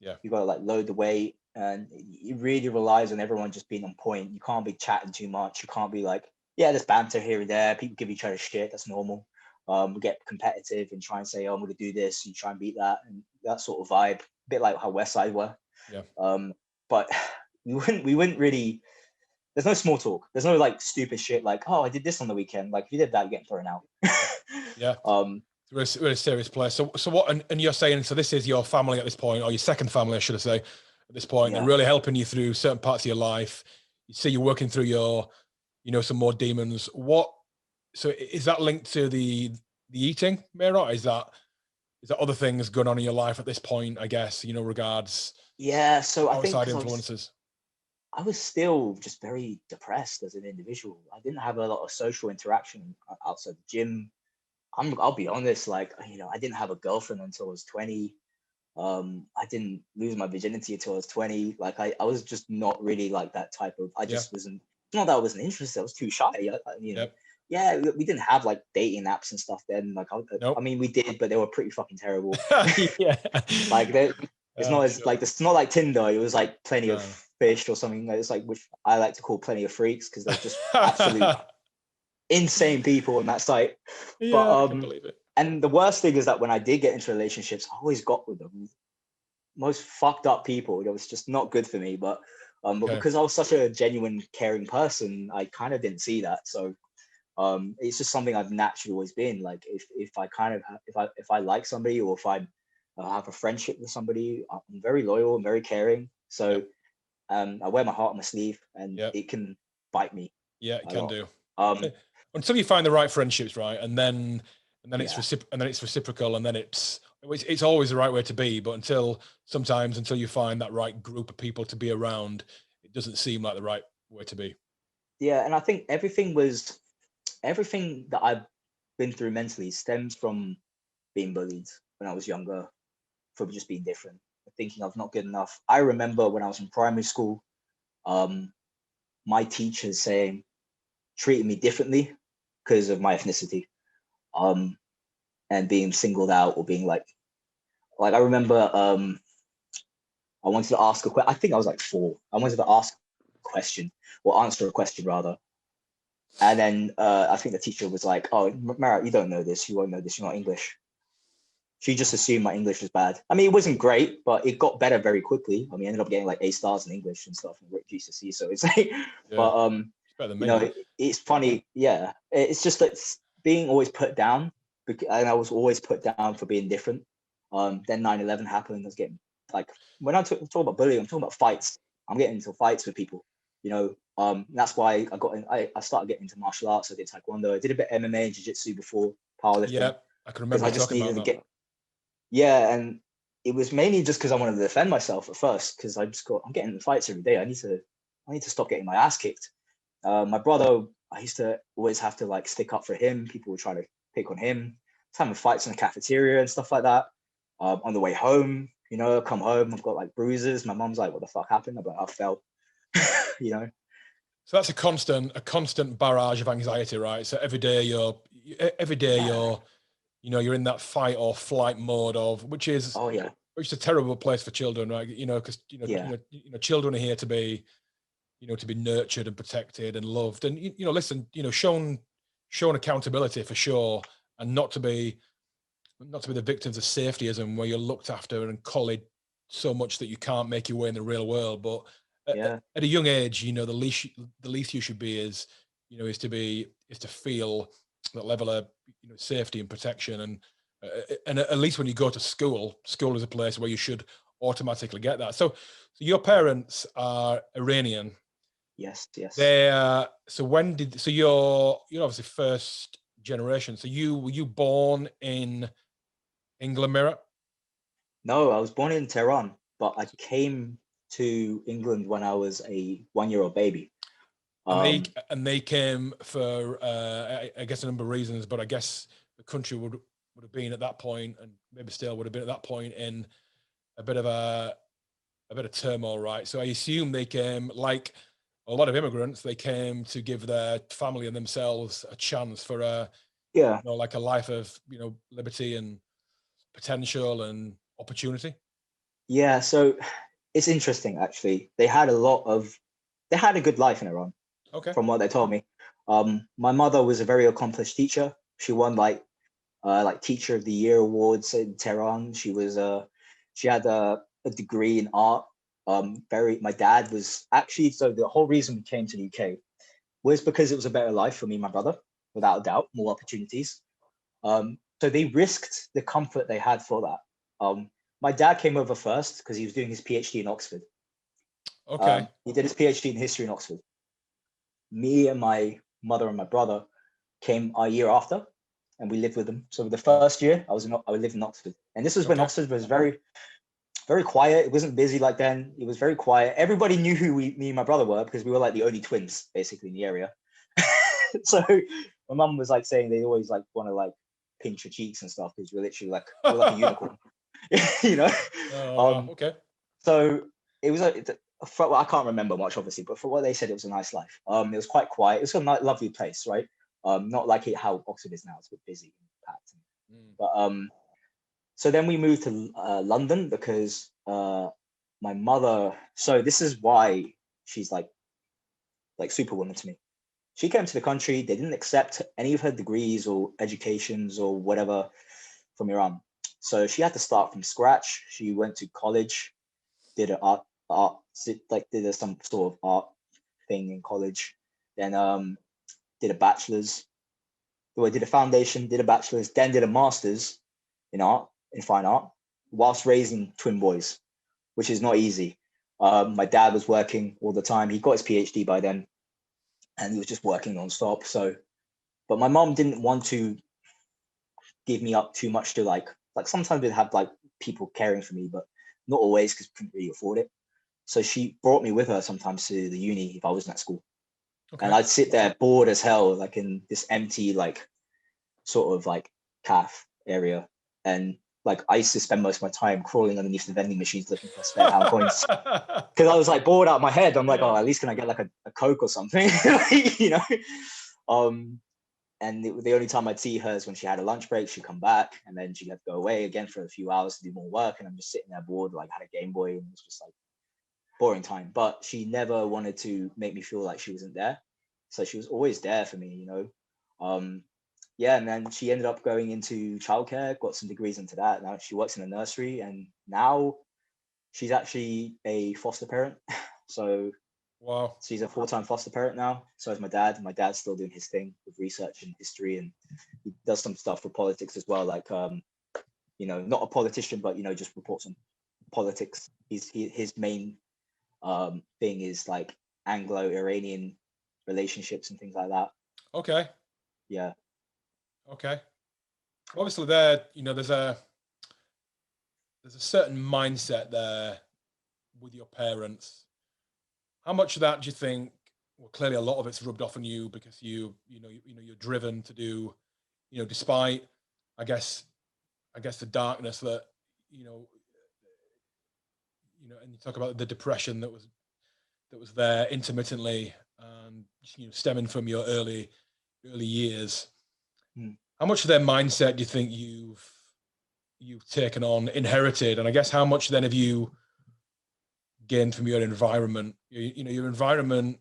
Yeah. You got to like load the weight, and it really relies on everyone just being on point. You can't be chatting too much. You can't be like, there's banter here and there. People give each other shit. That's normal. We get competitive and try and say, I'm going to do this. You try and beat that, and that sort of vibe. A bit like how Westside were. Yeah. But we wouldn't really. There's no small talk. There's no like stupid shit like, oh, I did this on the weekend. Like if you did that, you're getting thrown out. Yeah. It's really serious play. So what? And you're saying, so this is your family at this point, or your second family, I should say, at this point. Yeah. They're really helping you through certain parts of your life. You see, you're working through your, some more demons. So is that linked to the eating, Merat? Is is there other things going on in your life at this point, I guess, regards Yeah, so I think outside because influences? I was still just very depressed as an individual. I didn't have a lot of social interaction outside the gym. I'll be honest, like, I didn't have a girlfriend until I was 20. I didn't lose my virginity until I was 20. Like, I was just not really like that type of, I Yeah. just wasn't, not that I wasn't interested, I was too shy. Yep. Yeah, we didn't have like dating apps and stuff then. Like, Nope. I mean, we did, but they were pretty fucking terrible. Yeah. Like, it's not as sure. like, it's not like Tinder. It was like plenty No. of fish or something. It's like, which I like to call plenty of freaks, because there's just absolute insane people on that site. Yeah, I But can believe it. and the worst thing is that when I did get into relationships, I always got with the most fucked up people. It was just not good for me. But Okay. because I was such a genuine, caring person, I kind of didn't see that. So it's just something I've naturally always been. Like, if I kind of if I like somebody, or if I have a friendship with somebody, I'm very loyal and very caring. So Yep. I wear my heart on my sleeve, and Yep. it can bite me Yeah, it a can lot. do. Um, Until you find the right friendships, right? And then yeah. it's reciprocal, and then it's always the right way to be. But until you find that right group of people to be around, it doesn't seem like the right way to be. Yeah, and I think everything that I've been through mentally stems from being bullied when I was younger, from just being different, thinking I was not good enough. I remember when I was in primary school, my teachers treating me differently because of my ethnicity, and being singled out, or being like I remember I wanted to ask a question. I think I was like 4. I wanted to ask a question, or answer a question rather. And then I think the teacher was like, "Oh, Merat, you don't know this. You won't know this. You're not English." She just assumed my English was bad. I mean, it wasn't great, but it got better very quickly. I mean, I ended up getting like A stars in English and stuff in GCSE. So it's like, Yeah, but it's better than me. Then. it's funny. Yeah, it's just that being always put down, and I was always put down for being different. Then 9/11 happened. I was getting, like, when I talk about bullying, I'm talking about fights. I'm getting into fights with people. That's why I started getting into martial arts. I did taekwondo. I did a bit of MMA and jiu-jitsu before Yeah, powerlifting, I can because remember I you just talking needed about to that. get. Yeah, and it was mainly just because I wanted to defend myself at first, because I'm getting in fights every day. I need to stop getting my ass kicked. My brother, I used to always have to like stick up for him. People would try to pick on him. I was having fights in the cafeteria and stuff like that. On the way home, I come home, I've got like bruises. My mom's like, "What the fuck happened?" I'm like, "I fell." you know. So that's a constant barrage of anxiety, right? So every day Yeah. you're in that fight or flight mode Oh yeah. which is a terrible place for children, right? Because Yeah. children are here to be, to be nurtured and protected and loved, and listen, shown accountability for sure, and not to be the victims of safetyism where you're looked after and collared so much that you can't make your way in the real world. But Yeah. at a young age, the least you should be is to feel that level of safety and protection, and at least when you go to school is a place where you should automatically get that. So your parents are Iranian. Yes. Yes. So you're obviously first generation. So were you born in England, Mirror? No, I was born in Tehran, but I came to England when I was a 1-year-old baby. And they Um, and they came for I guess a number of reasons, but I guess the country would have been at that point, and maybe still would have been at that point in a bit of turmoil, right? So I assume they came, like a lot of immigrants, they came to give their family and themselves a chance for yeah. like a life of liberty and potential and opportunity. Yeah. So it's interesting, actually. They had a good life in Iran, Okay. from what they told me. My mother was a very accomplished teacher. She won like Teacher of the Year awards in Tehran. She had a degree in art. My dad was actually, so the whole reason we came to the UK was because it was a better life for me and my brother, without a doubt, more opportunities. So they risked the comfort they had for that. My dad came over first because he was doing his PhD in Oxford. Okay. He did his PhD in history in Oxford. Me and my mother and my brother came a year after and we lived with them. So the first year I lived in Oxford, and this was when Oxford was very, very quiet. It wasn't busy like then. It was very quiet. Everybody knew who me and my brother were because we were like the only twins basically in the area. So my mum was like saying they always like want to like pinch your cheeks and stuff because we're literally like a unicorn, you know. Okay. So it was well, I can't remember much obviously, but for what they said, it was a nice life. It was quite quiet. It was a lovely place, right? Not like how Oxford is now. It's a bit busy and packed. But so then we moved to London because my mother. So this is why she's like superwoman to me. She came to the country. They didn't accept any of her degrees or educations or whatever from Iran. So she had to start from scratch. She went to college, did an did some sort of art thing in college. Then did a bachelor's. So I did a foundation, did a bachelor's, then did a master's in fine art, whilst raising twin boys, which is not easy. My dad was working all the time. He got his PhD by then, and he was just working nonstop. So, but my mom didn't want to give me up too much to like sometimes we'd have like people caring for me, but not always because we couldn't really afford it. So she brought me with her sometimes to the uni if I wasn't at school. Okay. And I'd sit there bored as hell, like in this empty, like sort of like calf area. And like I used to spend most of my time crawling underneath the vending machines looking for spare pound coins because I was like bored out of my head. I'm like, oh, at least can I get like a Coke or something, you know? And the only time I'd see her is when she had a lunch break. She'd come back and then she'd have to go away again for a few hours to do more work. And I'm just sitting there bored, like had a Game Boy, and it was just like boring time. But she never wanted to make me feel like she wasn't there. So she was always there for me, you know? Yeah, and then she ended up going into childcare, got some degrees into that. Now she works in a nursery, and now she's actually a foster parent. So wow, she's a full-time foster parent now. So is my dad. My dad's still doing his thing with research and history, and he does some stuff for politics as well. Like, you know, not a politician, but you know, just reports on politics. His main thing is like Anglo-Iranian relationships and things like that. Okay. Yeah. Okay. Obviously there, you know, there's a certain mindset there with your parents. How much of that do you think, well, clearly a lot of it's rubbed off on you because you know, you're driven to do, you know, despite, I guess the darkness that, you know, and you talk about the depression that was there intermittently and, you know, stemming from your early years. How much of their mindset do you think you've taken on, inherited, and I guess how much then have you gained from your environment? You know, your environment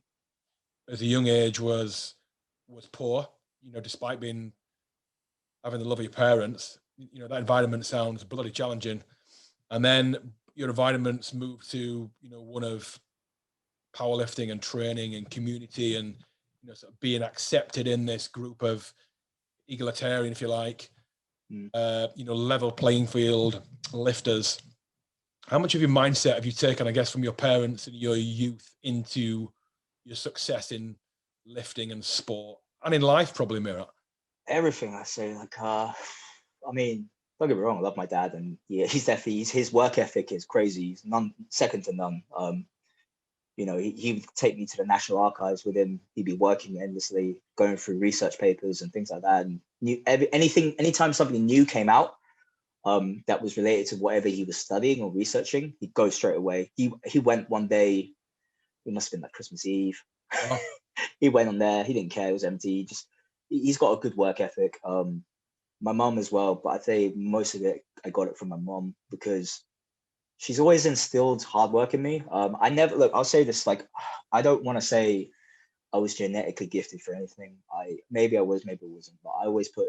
as a young age was poor. You know, despite having the love of your parents, you know that environment sounds bloody challenging, and then your environment's moved to, you know, one of powerlifting and training and community and, you know, sort of being accepted in this group of egalitarian, if you like, you know, level playing field lifters. How much of your mindset have you taken, I guess, from your parents and your youth into your success in lifting and sport and in life, probably, Merat? Everything, I say. Like, I mean, don't get me wrong, I love my dad, and yeah, he's definitely his work ethic is crazy. He's second to none. You know, he would take me to the National Archives with him. He'd be working endlessly, going through research papers and things like that. And anytime something new came out, that was related to whatever he was studying or researching, he'd go straight away. He went one day, it must have been like Christmas Eve. Oh. He went on there, he didn't care, it was empty. He's got a good work ethic. My mom as well, but I'd say most of it, I got it from my mom because she's always instilled hard work in me. I never, look, I'll say this, like, I don't want to say I was genetically gifted for anything. Maybe I was, maybe I wasn't, but I always put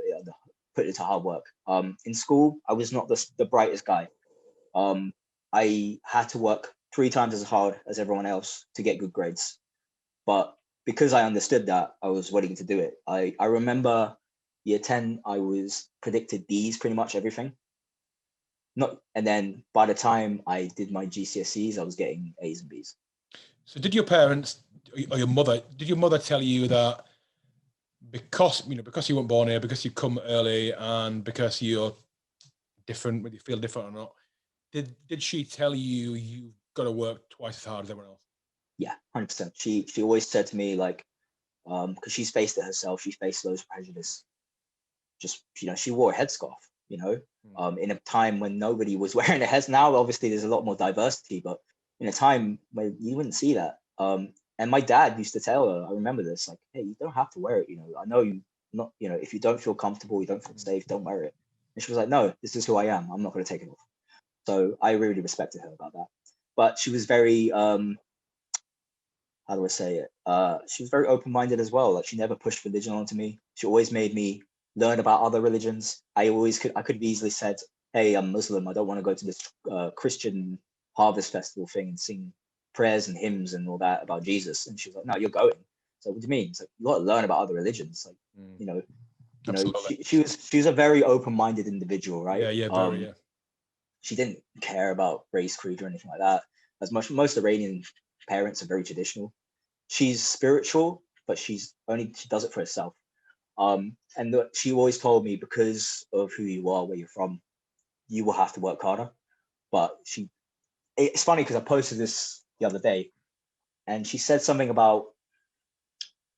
it to hard work. In school, I was not the brightest guy. I had to work 3 times as hard as everyone else to get good grades. But because I understood that, I was willing to do it. I remember year 10, I was predicted D's pretty much everything. And then by the time I did my GCSEs, I was getting A's and B's. So did your parents or your mother, did your mother tell you that because you weren't born here, because you come early, and because you're different, whether you feel different or not, did she tell you you've got to work twice as hard as everyone else? Yeah, 100%. She always said to me, like, because she's faced it herself, she faced loads of prejudice. Just, she wore a headscarf, in a time when nobody was wearing a headscarf. Now, obviously, there's a lot more diversity, but in a time when you wouldn't see that. And my dad used to tell her, I remember this, like, hey, you don't have to wear it. I know you not, if you don't feel comfortable, you don't feel safe, don't wear it. And she was like, no, this is who I am. I'm not going to take it off. So I really respected her about that. But she was very, how do I say it? She was very open-minded as well. Like, she never pushed religion onto me. She always made me learn about other religions. I could have easily said, hey, I'm Muslim. I don't want to go to this Christian harvest festival thing and sing prayers and hymns and all that about Jesus. And she was like, no, you're going. So what do you mean? It's like, you got to learn about other religions. Like, she was a very open-minded individual, right? Yeah, very, yeah. She didn't care about race, creed, or anything like that. As most Iranian parents are very traditional. She's spiritual, but she does it for herself. And she always told me, because of who you are, where you're from, you will have to work harder. But it's funny because I posted this the other day, and she said something about,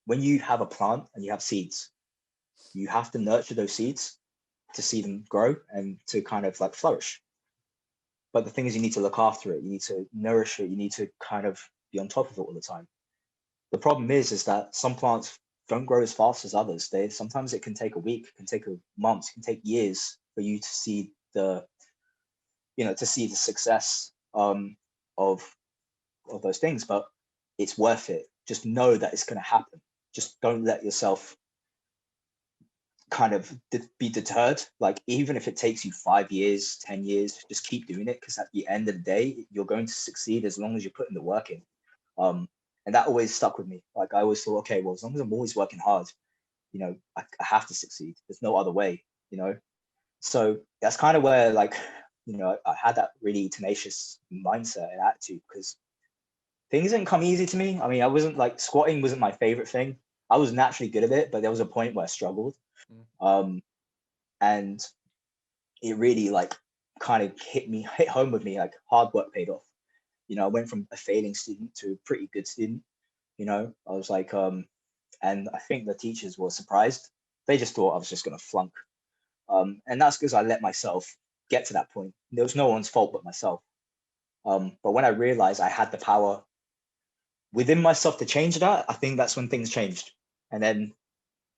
when you have a plant and you have seeds, you have to nurture those seeds to see them grow and to kind of like flourish. But the thing is, you need to look after it. You need to nourish it. You need to kind of be on top of it all the time. The problem is that some plants don't grow as fast as others. Sometimes it can take a week, it can take a month, it can take years for you to see the success of those things. But it's worth it. Just know that it's going to happen. Just don't let yourself kind of be deterred. Like, even if it takes you 5 years, 10 years, just keep doing it, because at the end of the day, you're going to succeed as long as you're putting the work in. And that always stuck with me. Like, I always thought, okay, well, as long as I'm always working hard, I have to succeed. There's no other way, So that's kind of where, like, I had that really tenacious mindset and attitude, because things didn't come easy to me. I mean, I wasn't like, squatting wasn't my favorite thing. I was naturally good at it, but there was a point where I struggled. And it really, like, kind of hit home with me, like, hard work paid off. I went from a failing student to a pretty good student. I was like, and I think the teachers were surprised. They just thought I was just going to flunk. And that's because I let myself get to that point. There was no one's fault but myself. But when I realized I had the power within myself to change that, I think that's when things changed. And then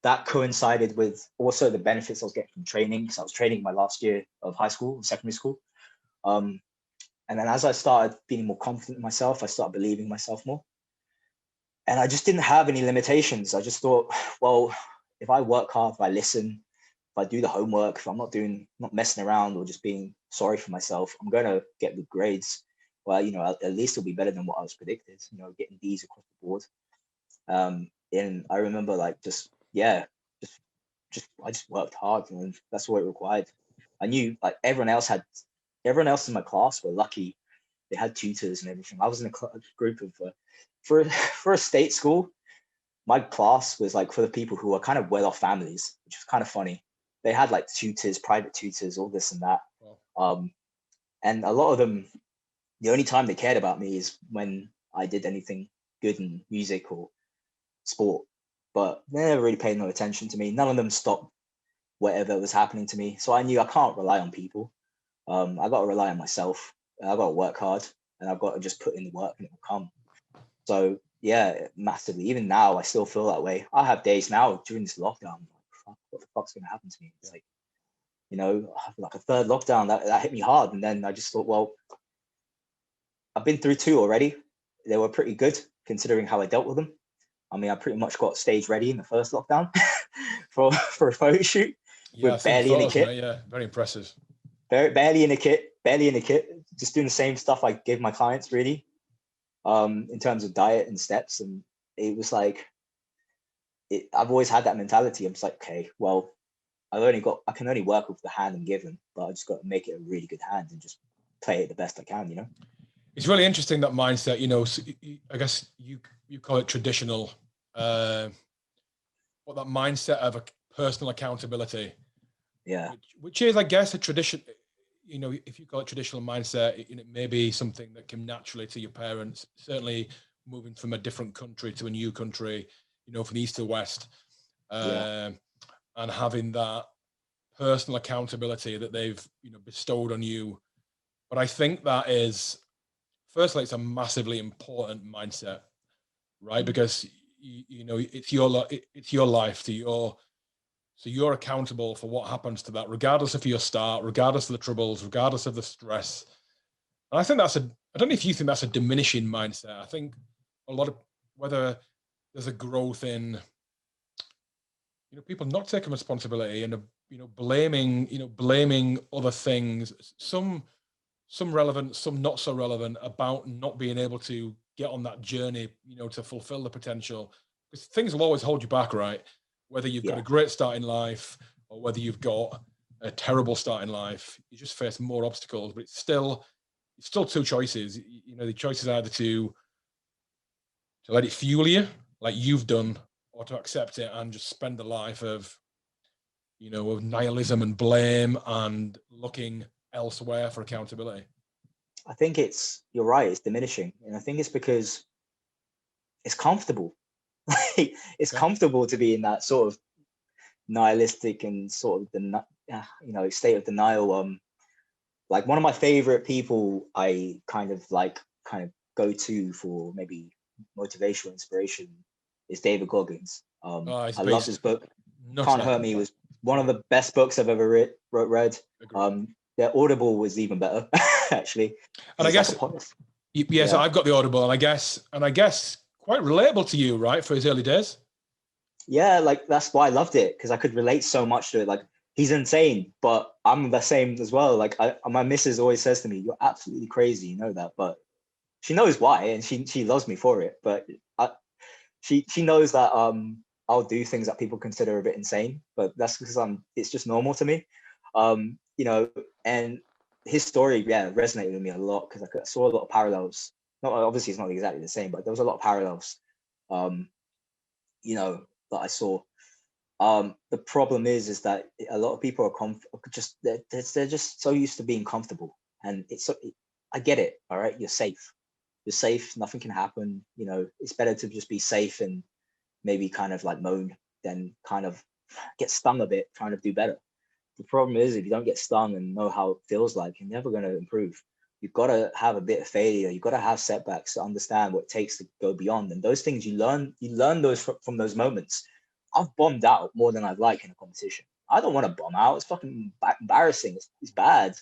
that coincided with also the benefits I was getting from training, because I was training my last year of high school, secondary school. And then as I started feeling more confident in myself, I started believing in myself more. And I just didn't have any limitations. I just thought, well, if I work hard, if I listen, if I do the homework, if I'm not messing around or just being sorry for myself, I'm going to get good grades. Well, at least it'll be better than what I was predicted, getting D's across the board. And I remember, like, I just worked hard, and that's what it required. I knew, like, everyone else in my class were lucky. They had tutors and everything. I was in a group of, for a state school, my class was like for the people who are kind of well-off families, which was kind of funny. They had like tutors, private tutors, all this and that. And a lot of them, the only time they cared about me is when I did anything good in music or sport, but they never really paid no attention to me. None of them stopped whatever was happening to me. So I knew I can't rely on people. I got to rely on myself. I got to work hard, and I've got to just put in the work, and it will come. So yeah, massively. Even now, I still feel that way. I have days now during this lockdown, I'm like, fuck, what the fuck's going to happen to me? It's like, like a third lockdown that hit me hard. And then I just thought, well, I've been through 2 already. They were pretty good considering how I dealt with them. I mean, I pretty much got stage ready in the first lockdown for a photo shoot. Yeah, with barely in a kit. Yeah, very impressive. Barely in a kit, just doing the same stuff I gave my clients, really, in terms of diet and steps. And it was like, I've always had that mentality. I'm just like, okay, well, I can only work with the hand I'm given, but I just got to make it a really good hand and just play it the best I can, It's really interesting, that mindset, I guess you call it traditional, what that mindset of a personal accountability. Yeah. Which is, I guess, a tradition. You know, if you call it traditional mindset, it may be something that came naturally to your parents. Certainly, moving from a different country to a new country, you know, from the east to the west, and having that personal accountability that they've, you know, bestowed on you. But I think that is, firstly, it's a massively important mindset, right? Because you know, it's your life, so you're accountable for what happens to that, regardless of your start, regardless of the troubles, regardless of the stress. And I think I don't know if you think that's a diminishing mindset. I think a lot of, whether there's a growth in, you know, people not taking responsibility and, you know, blaming other things, some relevant, some not so relevant, about not being able to get on that journey, you know, to fulfill the potential. Because things will always hold you back, right? Whether you've got a great start in life or whether you've got a terrible start in life, you just face more obstacles. But it's still two choices. You know, the choice is either to let it fuel you, like you've done, or to accept it and just spend a life of, you know, of nihilism and blame and looking elsewhere for accountability. I think you're right, it's diminishing. And I think it's because it's comfortable. It's comfortable to be in that sort of nihilistic and sort of you know, state of denial. Like one of my favorite people I kind of go to for maybe motivational inspiration is David Goggins. I love his book. Can't Hurt Me was one of the best books I've ever read. Their Audible was even better, actually. And I guess, yes, I've got the Audible, and I guess quite relatable to you, right, for his early days. Yeah, like that's why I loved it, because I could relate so much to it. Like, he's insane, but I'm the same as well. Like, my missus always says to me, "You're absolutely crazy, you know that," but she knows why, and she loves me for it. But she knows that I'll do things that people consider a bit insane, but that's because it's just normal to me. You know, and his story, resonated with me a lot, because I saw a lot of parallels. Not obviously it's not exactly the same, but there was a lot of parallels. You know, that I saw. The problem is that a lot of people are they're just so used to being comfortable, and I get it. All right, you're safe, nothing can happen. You know, it's better to just be safe and maybe kind of like moan than kind of get stung a bit trying to do better. The problem is, if you don't get stung and know how it feels like, you're never going to improve. You've got to have a bit of failure. You've got to have setbacks to understand what it takes to go beyond. And those things you learn those from those moments. I've bombed out more than I'd like in a competition. I don't want to bomb out. It's fucking embarrassing. It's bad.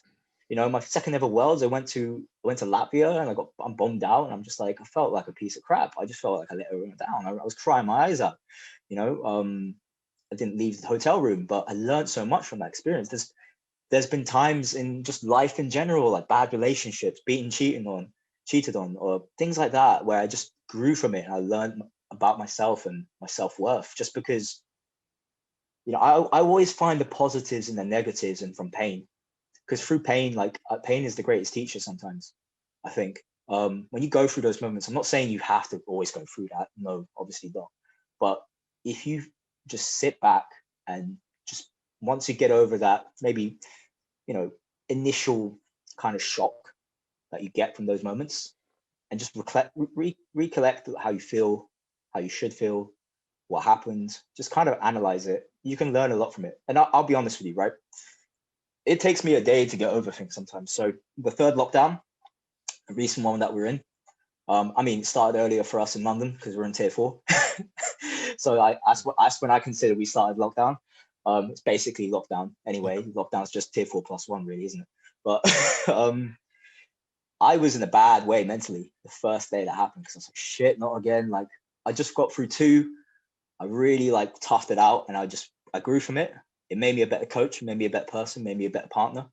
You know, my second ever Worlds, I went to Latvia, and I'm bombed out, and I'm just like, I felt like a piece of crap. I just felt like I let everyone down. I was crying my eyes out. You know, I didn't leave the hotel room, but I learned so much from that experience. There's been times in just life in general, like bad relationships, cheated on, or things like that, where I just grew from it, and I learned about myself and my self-worth, just because, you know, I always find the positives and the negatives and from pain, because through pain, pain is the greatest teacher sometimes, I think. When you go through those moments, I'm not saying you have to always go through that. No, obviously not. But if you just sit back and just, once you get over that, maybe, you know, initial kind of shock that you get from those moments, and just recollect how you feel, how you should feel, what happened, just kind of analyze it, you can learn a lot from it. And I'll be honest with you, right? It takes me a day to get over things sometimes. So the third lockdown, the recent one that we're in, I mean, it started earlier for us in London because we're in tier 4. So that's when I consider we started lockdown. It's basically lockdown anyway. Lockdown's just tier 4+1, really, isn't it? But I was in a bad way mentally the first day that happened, because I was like, shit, not again. Like, I just got through 2. I really toughed it out, and I grew from it. It made me a better coach, made me a better person, made me a better partner.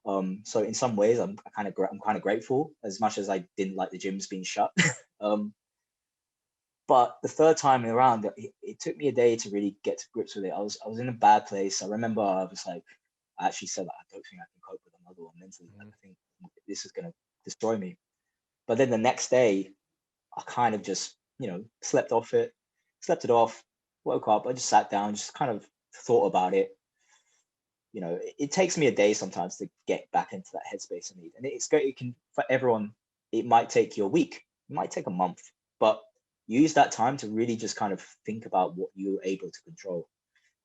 So in some ways, I'm kind of grateful, as much as I didn't like the gyms being shut. But the third time around, it took me a day to really get to grips with it. I was in a bad place. I remember I was like, I actually said, I don't think I can cope with another one mentally. I think this is going to destroy me. But then the next day, I kind of just, you know, slept it off. woke up, I just sat down, just kind of thought about it. You know, it takes me a day sometimes to get back into that headspace I need. And it's great. It can, for everyone, it might take you a week, it might take a month, but use that time to really just kind of think about what you're able to control,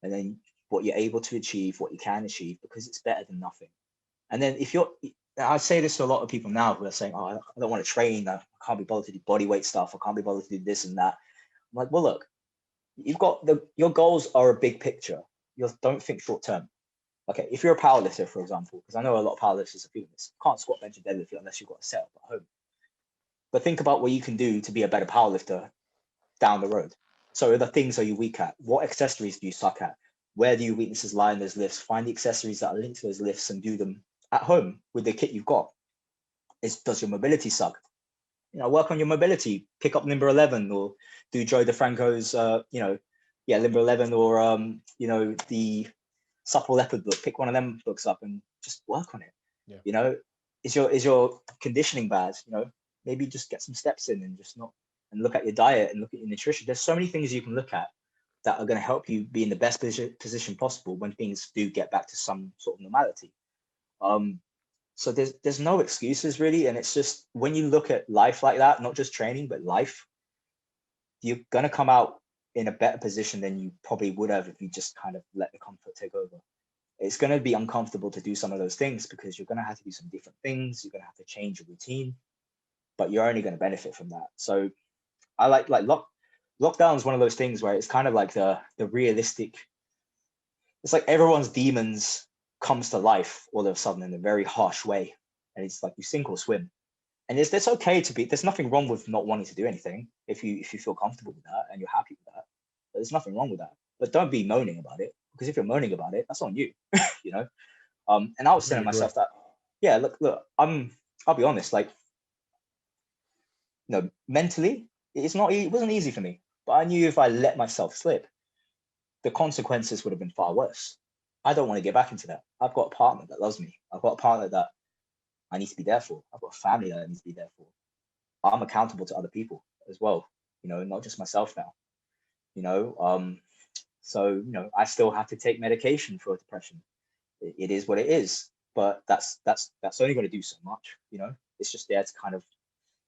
and then what you're able to achieve, what you can achieve, because it's better than nothing. And then if you're, I say this to a lot of people now who are saying, oh, I don't want to train, I can't be bothered to do body weight stuff, I can't be bothered to do this and that. I'm like, well, look, you've got your goals are a big picture. You don't think short term. Okay, if you're a powerlifter, for example, because I know a lot of powerlifters are feeling this, can't squat, bench, and deadlift unless you've got a setup at home. But think about what you can do to be a better powerlifter down the road. So the things are you weak at? What accessories do you suck at? Where do your weaknesses lie in those lifts? Find the accessories that are linked to those lifts and do them at home with the kit you've got. Does your mobility suck? You know, work on your mobility. Pick up Limber 11 or do Joe DeFranco's, Limber 11 or the Supple Leopard book. Pick one of them books up and just work on it. Yeah. You know, is your conditioning bad? You know, maybe just get some steps in and and look at your diet and look at your nutrition. There's so many things you can look at that are going to help you be in the best position possible when things do get back to some sort of normality. So there's no excuses really. And it's just, when you look at life like that, not just training, but life, you're going to come out in a better position than you probably would have if you just kind of let the comfort take over. It's going to be uncomfortable to do some of those things because you're going to have to do some different things. You're going to have to change your routine, but you're only going to benefit from that. So I like lockdown is one of those things where it's kind of like the realistic, it's like everyone's demons comes to life all of a sudden in a very harsh way. And it's like you sink or swim. And it's okay to be, there's nothing wrong with not wanting to do anything if you feel comfortable with that and you're happy with that. But there's nothing wrong with that. But don't be moaning about it, because if you're moaning about it, that's on you, you know? And I was telling myself that, yeah, look, I'll be honest, like, you know, mentally, it wasn't easy for me, but I knew if I let myself slip, the consequences would have been far worse. I don't want to get back into that. I've got a partner that loves me. I've got a partner that I need to be there for. I've got a family that I need to be there for. I'm accountable to other people as well, you know, not just myself now, you know. So, you know, I still have to take medication for depression. It is what it is, but that's only going to do so much, you know. It's just there to kind of,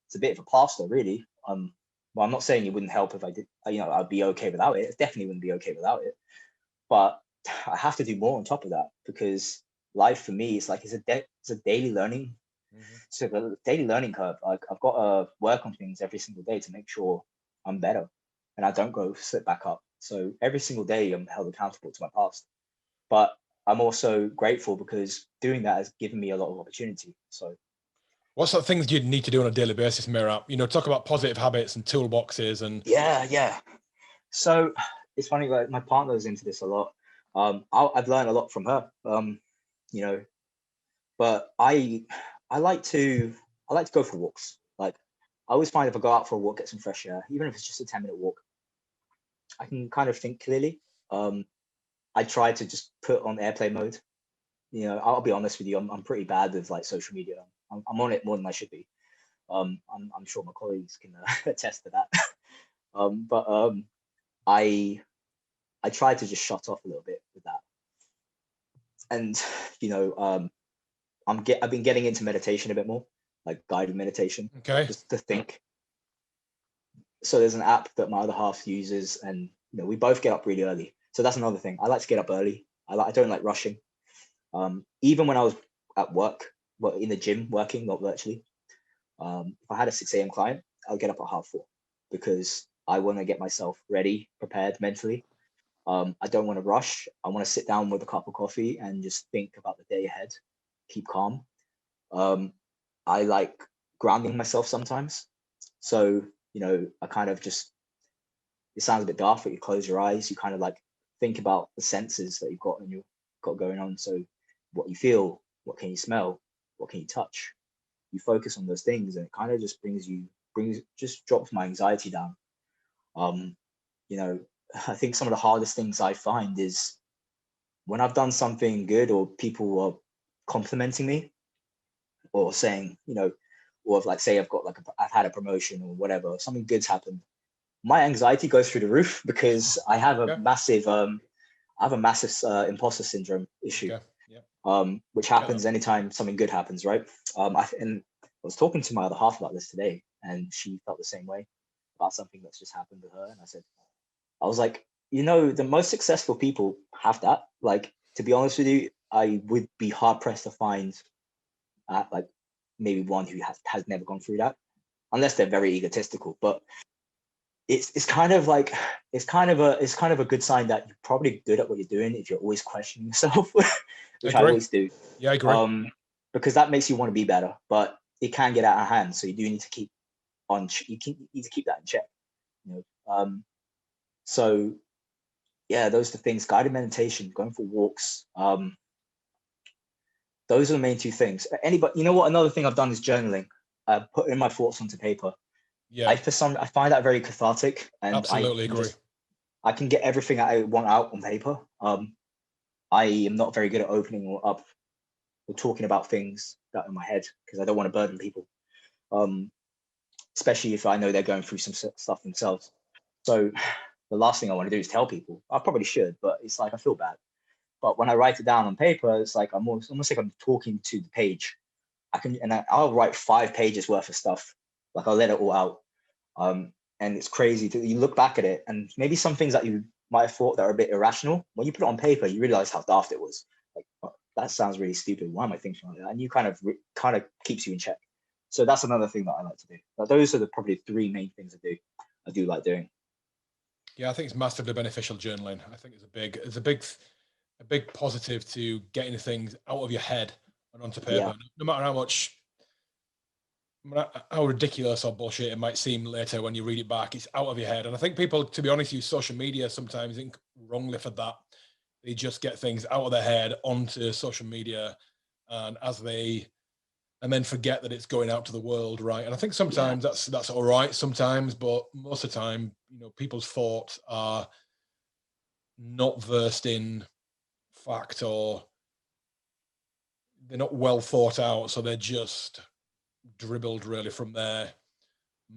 it's a bit of a plaster, really. Well, I'm not saying it wouldn't help if I did, you know, I'd be okay without it. It definitely wouldn't be okay without it. But I have to do more on top of that, because life for me is like, it's a daily learning. So the daily learning curve, like I've got to work on things every single day to make sure I'm better and I don't go slip back up. So every single day I'm held accountable to my past. But I'm also grateful because doing that has given me a lot of opportunity. So what sort of things do you need to do on a daily basis, Merat? You know, talk about positive habits and toolboxes and yeah. So it's funny, like my partner's into this a lot. I've learned a lot from her. You know, but I like to go for walks. Like I always find if I go out for a walk, get some fresh air, even if it's just a 10-minute walk, I can kind of think clearly. I try to just put on airplane mode. You know, I'll be honest with you, I'm pretty bad with like social media. I'm on it more than I should be. I'm sure my colleagues can attest to that. I try to just shut off a little bit with that. And you know, I've been getting into meditation a bit more, like guided meditation, okay, just to think. So there's an app that my other half uses, and you know, we both get up really early. So that's another thing. I like to get up early. I don't like rushing. Even when I was at work, well, in the gym working, not virtually. If I had a 6 a.m. client, I'll get up at 4:30 because I want to get myself ready, prepared mentally. I don't want to rush. I want to sit down with a cup of coffee and just think about the day ahead, keep calm. I like grounding myself sometimes. So, you know, I kind of just, it sounds a bit daft, but you close your eyes, you kind of like think about the senses that you've got and you've got going on. So what you feel, what can you smell, what can you touch? You focus on those things and it kind of just just drops my anxiety down. You know, I think some of the hardest things I find is when I've done something good or people are complimenting me or saying, you know, or if like say I've had a promotion or whatever, something good's happened, my anxiety goes through the roof because I have a massive imposter syndrome issue. Okay. Yeah. Which happens anytime something good happens, right? And I was talking to my other half about this today, and she felt the same way about something that's just happened to her. And I was like, the most successful people have that. Like, to be honest with you, I would be hard pressed to find like maybe one who has never gone through that, unless they're very egotistical. But it's kind of a good sign that you're probably good at what you're doing if you're always questioning yourself, which I always do. Yeah, I agree. Because that makes you want to be better, but it can get out of hand. So you do need to keep need to keep that in check. So yeah, those are the things. Guided meditation, going for walks. Those are the main two things. Anybody, what? Another thing I've done is journaling. Putting my thoughts onto paper. Yeah. I find that very cathartic, and absolutely agree. I can get everything I want out on paper. I am not very good at opening up or talking about things that are in my head because I don't want to burden people, especially if I know they're going through some stuff themselves. So the last thing I want to do is tell people. I probably should, but it's like I feel bad. But when I write it down on paper, it's like almost like I'm talking to the page. I'll write 5 pages worth of stuff. Like I'll let it all out. And it's crazy you look back at it, and maybe some things that you might have thought that are a bit irrational, when you put it on paper, you realize how daft it was. Like, oh, that sounds really stupid. Why am I thinking like that? And you kind of keeps you in check. So that's another thing that I like to do. But those are probably 3 main things I do like doing. Yeah, I think it's massively beneficial journaling. I think it's a big positive to getting things out of your head and onto paper. Yeah. No matter how ridiculous or bullshit it might seem later when you read it back, it's out of your head. And I think people, to be honest, use social media sometimes wrongly for that. They just get things out of their head onto social media, and then forget that it's going out to the world, right? And I think sometimes that's all right sometimes, but most of the time, people's thoughts are not versed in fact, or they're not well thought out, so they're just dribbled really from their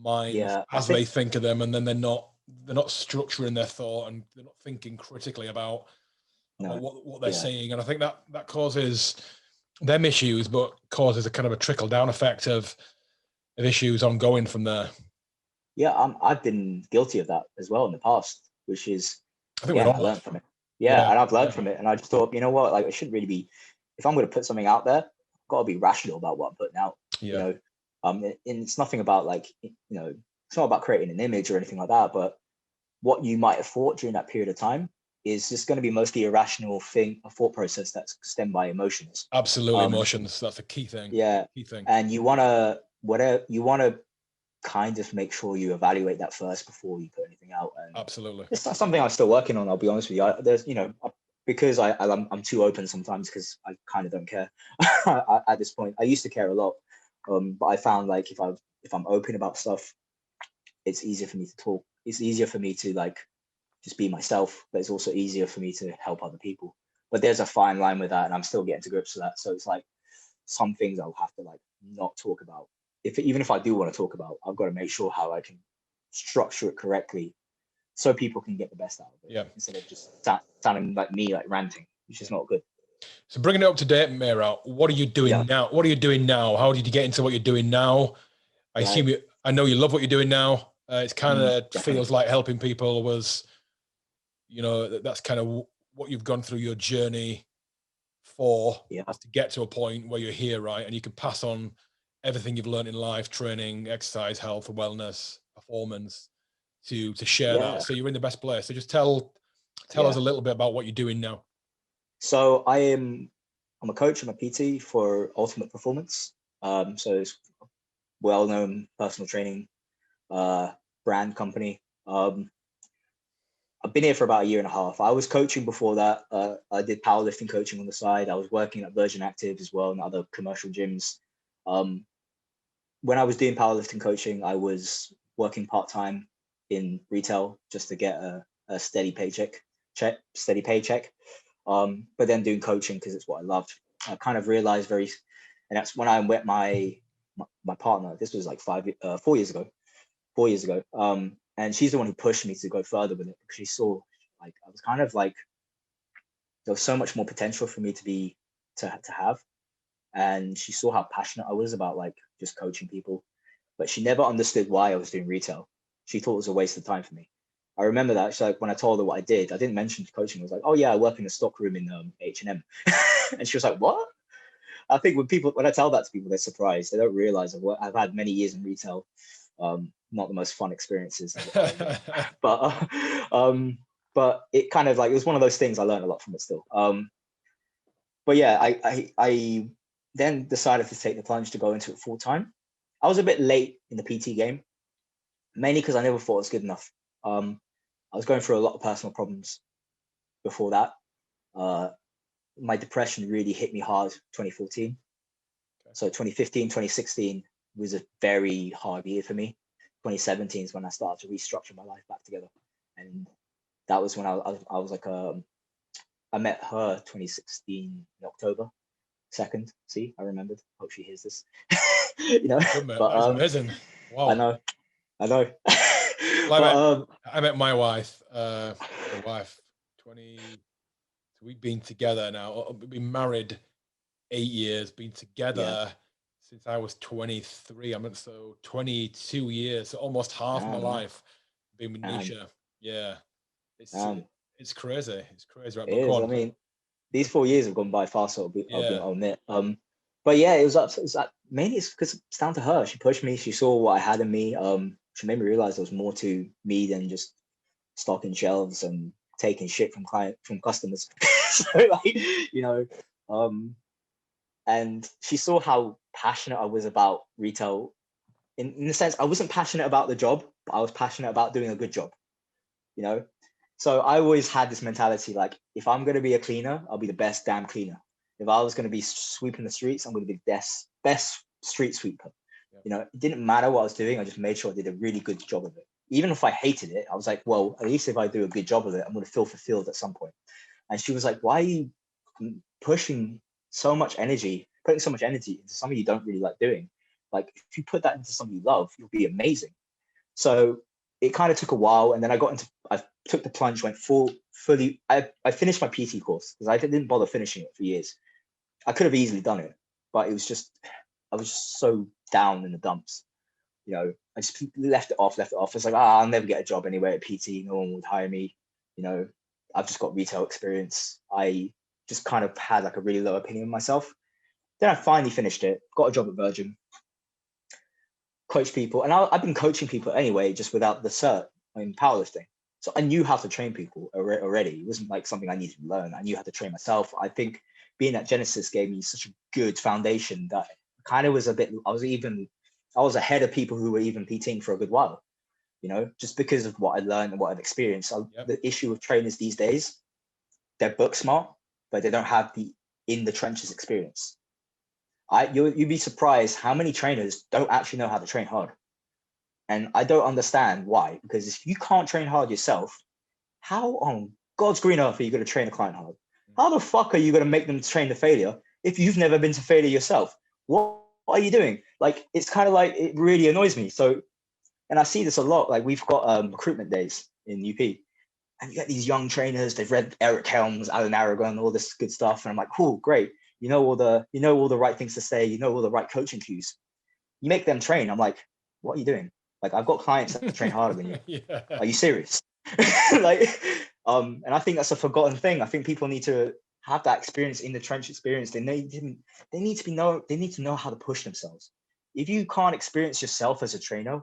minds as they think of them, and then they're not structuring their thought, and they're not thinking critically about what they're saying. And I think that causes them issues, but causes a kind of a trickle down effect of issues ongoing from there. Yeah, I've been guilty of that as well in the past, which is I think I learned from it. And I've learned from it, and I just thought, like, it shouldn't really be, if I'm going to put something out there, I've got to be rational about what I'm putting out. And it's nothing about it's not about creating an image or anything like that, but what you might have thought during that period of time is just going to be mostly irrational a thought process that's stemmed by emotions. Absolutely, emotions. That's a key thing. Yeah, key thing. And you want to kind of make sure you evaluate that first before you put anything out. And absolutely, it's not something I'm still working on. I'll be honest with you. There's because I'm too open sometimes because I kind of don't care at this point. I used to care a lot, but I found like if I'm open about stuff, it's easier for me to talk. It's easier for me to like just be myself, but it's also easier for me to help other people. But there's a fine line with that, and I'm still getting to grips with that. So it's like some things I'll have to like not talk about. Even if I do want to talk about, I've got to make sure how I can structure it correctly so people can get the best out of it. Yeah. Instead of just sounding like me, like ranting, which is not good. So bringing it up to date, Merat, what are you doing now? What are you doing now? How did you get into what you're doing now? I know you love what you're doing now. It's kind of feels like helping people was, that's kind of what you've gone through your journey for, is to get to a point where you're here, right? And you can pass on everything you've learned in life, training, exercise, health, wellness, performance, to share that. So you're in the best place. So just tell us a little bit about what you're doing now. So I'm a coach. I'm a PT for Ultimate Performance. So it's a well-known personal training brand company. I've been here for about 1.5 years. I was coaching before that. I did powerlifting coaching on the side. I was working at Virgin Active as well and other commercial gyms. When I was doing powerlifting coaching, I was working part-time in retail just to get a steady paycheck. But then doing coaching because it's what I loved. I kind of realized and that's when I met my partner. This was like 4 years ago. And she's the one who pushed me to go further with it, because she saw like I was kind of like, there was so much more potential for me to have. And she saw how passionate I was about like just coaching people, but she never understood why I was doing retail. She thought it was a waste of time for me. I remember that. She's like, when I told her what I did, I didn't mention coaching. I was like, oh yeah, I work in the stock room in H&M. And she was like, what? I think when I tell that to people, they're surprised. They don't realize I've had many years in retail. Not the most fun experiences, but it kind of like, it was one of those things. I learned a lot from it still. But yeah, I then decided to take the plunge to go into it full time. I was a bit late in the PT game, mainly because I never thought it was good enough. I was going through a lot of personal problems before that. My depression really hit me hard 2014. So 2015, 2016 was a very hard year for me. 2017 is when I started to restructure my life back together. And that was when I was like, I met her 2016 in October 2nd. See, I remembered. Hope she hears this. You know, But that's amazing. Wow. I know. Well, I met my wife, 20. So we've been together now. We've been married 8 years. Been together since I was 23. So 22 years. So almost half my life been with Nisha. Yeah, it's crazy. It's crazy. Right? It is. I mean, these 4 years have gone by fast. I'll admit. But yeah, it was mainly it's because it's down to her. She pushed me. She saw what I had in me. She made me realize there was more to me than just stocking shelves and taking shit from customers. So like, you know, and she saw how passionate I was about retail. In the sense, I wasn't passionate about the job, but I was passionate about doing a good job. You know, so I always had this mentality like, if I'm going to be a cleaner, I'll be the best damn cleaner. If I was going to be sweeping the streets, I'm going to be the best street sweeper. You know, it didn't matter what I was doing. I just made sure I did a really good job of it. Even if I hated it, I was like, well, at least if I do a good job of it, I'm going to feel fulfilled at some point. And she was like, why are you putting so much energy into something you don't really like doing? Like, if you put that into something you love, you'll be amazing. So it kind of took a while. And then I took the plunge, went fully, I finished my PT course because I didn't bother finishing it for years. I could have easily done it, but I was just so down in the dumps. You know, I just left it off. It's like, I'll never get a job anywhere at PT. No one would hire me. You know, I've just got retail experience. I just kind of had like a really low opinion of myself. Then I finally finished it, got a job at Virgin, coached people. And I've been coaching people anyway, just without the cert in powerlifting. So I knew how to train people already. It wasn't like something I needed to learn. I knew how to train myself. I think being at Genesis gave me such a good foundation that kind of was I was ahead of people who were even PTing for a good while, you know, just because of what I learned and what I've experienced. The issue with trainers these days, they're book smart, but they don't have the in the trenches experience. You'd be surprised how many trainers don't actually know how to train hard. And I don't understand why, because if you can't train hard yourself, how on God's green earth are you going to train a client hard? How the fuck are you going to make them train to failure if you've never been to failure yourself? What are you doing? Like, it's kind of like, it really annoys me. So, and I see this a lot. Like, we've got recruitment days in UP, and you get these young trainers. They've read Eric Helms, Alan Aragon, all this good stuff, and I'm like, cool, great. You know all the right things to say. You know all the right coaching cues. You make them train. I'm like, what are you doing? Like, I've got clients that train harder than you. Are you serious? Like, and I think that's a forgotten thing. I think people need to have that experience, in the trench experience. They need to know how to push themselves. If you can't experience yourself as a trainer,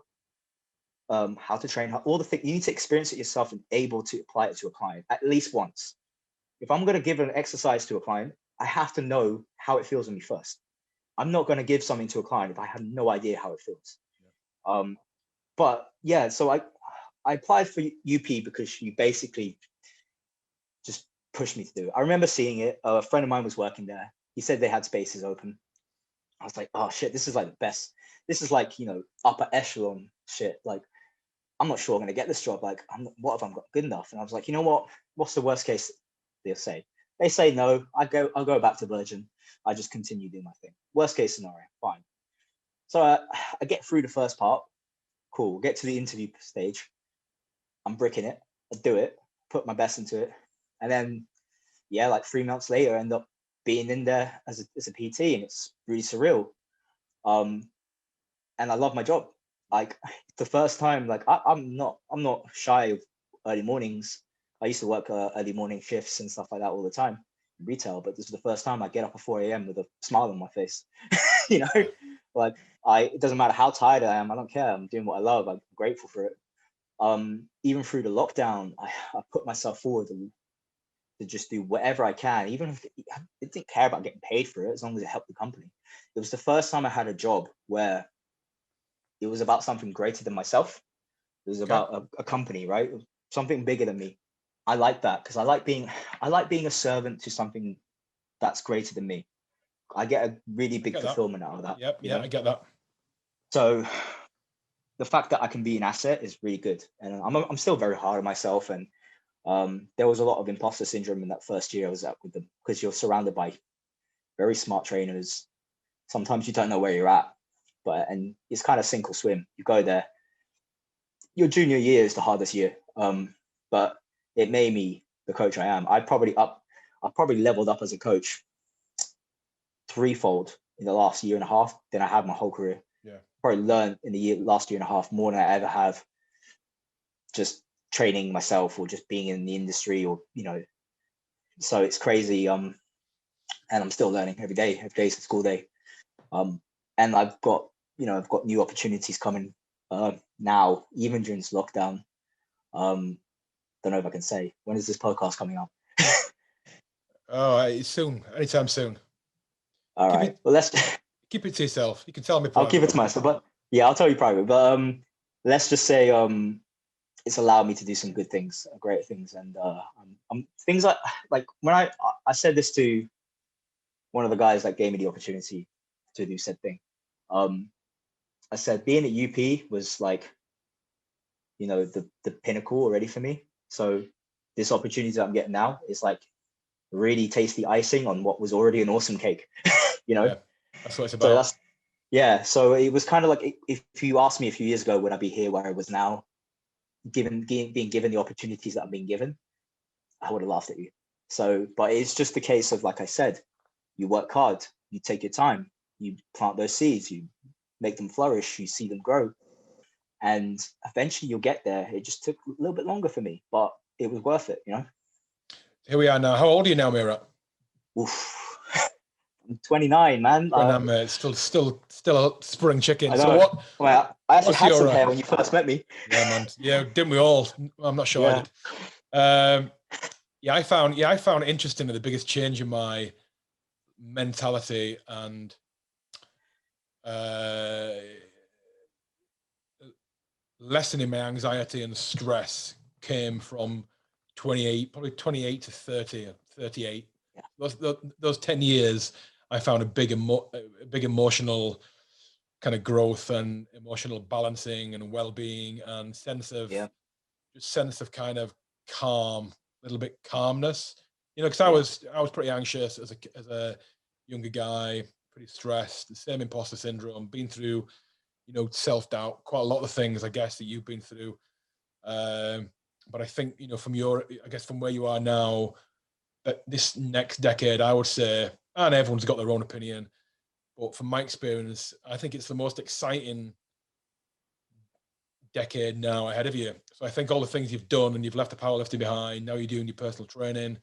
how to train, all the things, you need to experience it yourself and able to apply it to a client at least once. If I'm going to give an exercise to a client, I have to know how it feels on me first. I'm not going to give something to a client if I have no idea how it feels. But yeah, so I applied for UP because you basically just pushed me to do it. I remember seeing it. A friend of mine was working there. He said they had spaces open. I was like, oh shit, this is like the best. This is like, you know, upper echelon shit. Like, I'm not sure I'm going to get this job. Like, what if I'm not good enough? And I was like, you know what? What's the worst case they'll say? They say no. I'll go back to Virgin. I just continue doing my thing. Worst case scenario, fine. So I get through the first part. Cool. Get to the interview stage. I'm bricking it. I do it, put my best into it. And then, yeah, like 3 months later, I end up being in there as a PT, and it's really surreal. And I love my job. Like the first time, like I'm not shy of early mornings. I used to work early morning shifts and stuff like that all the time in retail, but this is the first time I get up at 4 a.m. with a smile on my face. You know, like it doesn't matter how tired I am. I don't care. I'm doing what I love. I'm grateful for it. Even through the lockdown, I put myself forward to just do whatever I can, even if I didn't care about getting paid for it, as long as it helped the company. It was the first time I had a job where it was about something greater than myself. It was about a company, right? Something bigger than me. I like that because I like being a servant to something that's greater than me. I get a really big fulfillment out of that. Yep, yeah, I get that. So the fact that I can be an asset is really good, and I'm still very hard on myself. And there was a lot of imposter syndrome in that first year I was at with them, because you're surrounded by very smart trainers. Sometimes you don't know where you're at, and it's kind of sink or swim. You go there. Your junior year is the hardest year, but it made me the coach I am. I probably leveled up as a coach threefold in the last year and a half than I have my whole career. Yeah, probably learned in the last year and a half more than I ever have just training myself or just being in the industry, or so it's crazy. And I'm still learning every day. Every day is a school day. And I've got new opportunities coming now, even during this lockdown. Don't know if I can say. When is this podcast coming out? Oh, soon, anytime soon. All right. Well, let's keep it to yourself. You can tell me private. I'll keep it to myself, but yeah, I'll tell you private. But let's just say it's allowed me to do some good things, great things, and things like when I said this to one of the guys that gave me the opportunity to do said thing. I said being at UP was like, the pinnacle already for me. So this opportunity that I'm getting now is like really tasty icing on what was already an awesome cake. Yeah, that's what it's about. So it was kind of like, if you asked me a few years ago, would I be here where I was now, being given the opportunities that I'm being given, I would have laughed at you. So, but it's just the case of, like I said, you work hard, you take your time, you plant those seeds, you make them flourish, you see them grow, and eventually you'll get there. It just took a little bit longer for me, but it was worth it, Here we are now. How old are you now, Merat? Oof. I'm 29, man. It's still a spring chicken. So what? Well, I actually had some hair when you first met me. Yeah, man. Yeah, didn't we all? I'm not sure I did. I found it interesting that the biggest change in my mentality and lessening my anxiety and stress came from 28 to 30, 38. Yeah. Those 10 years, I found a big emotional kind of growth and emotional balancing and well-being and sense of kind of calm, a little bit calmness, because I was pretty anxious as a younger guy, pretty stressed, the same imposter syndrome, been through, self-doubt, quite a lot of things, I guess, that you've been through. But I think, from where you are now, this next decade, I would say, and everyone's got their own opinion, but from my experience, I think it's the most exciting decade now ahead of you. So I think all the things you've done, and you've left the powerlifting behind, now you're doing your personal training,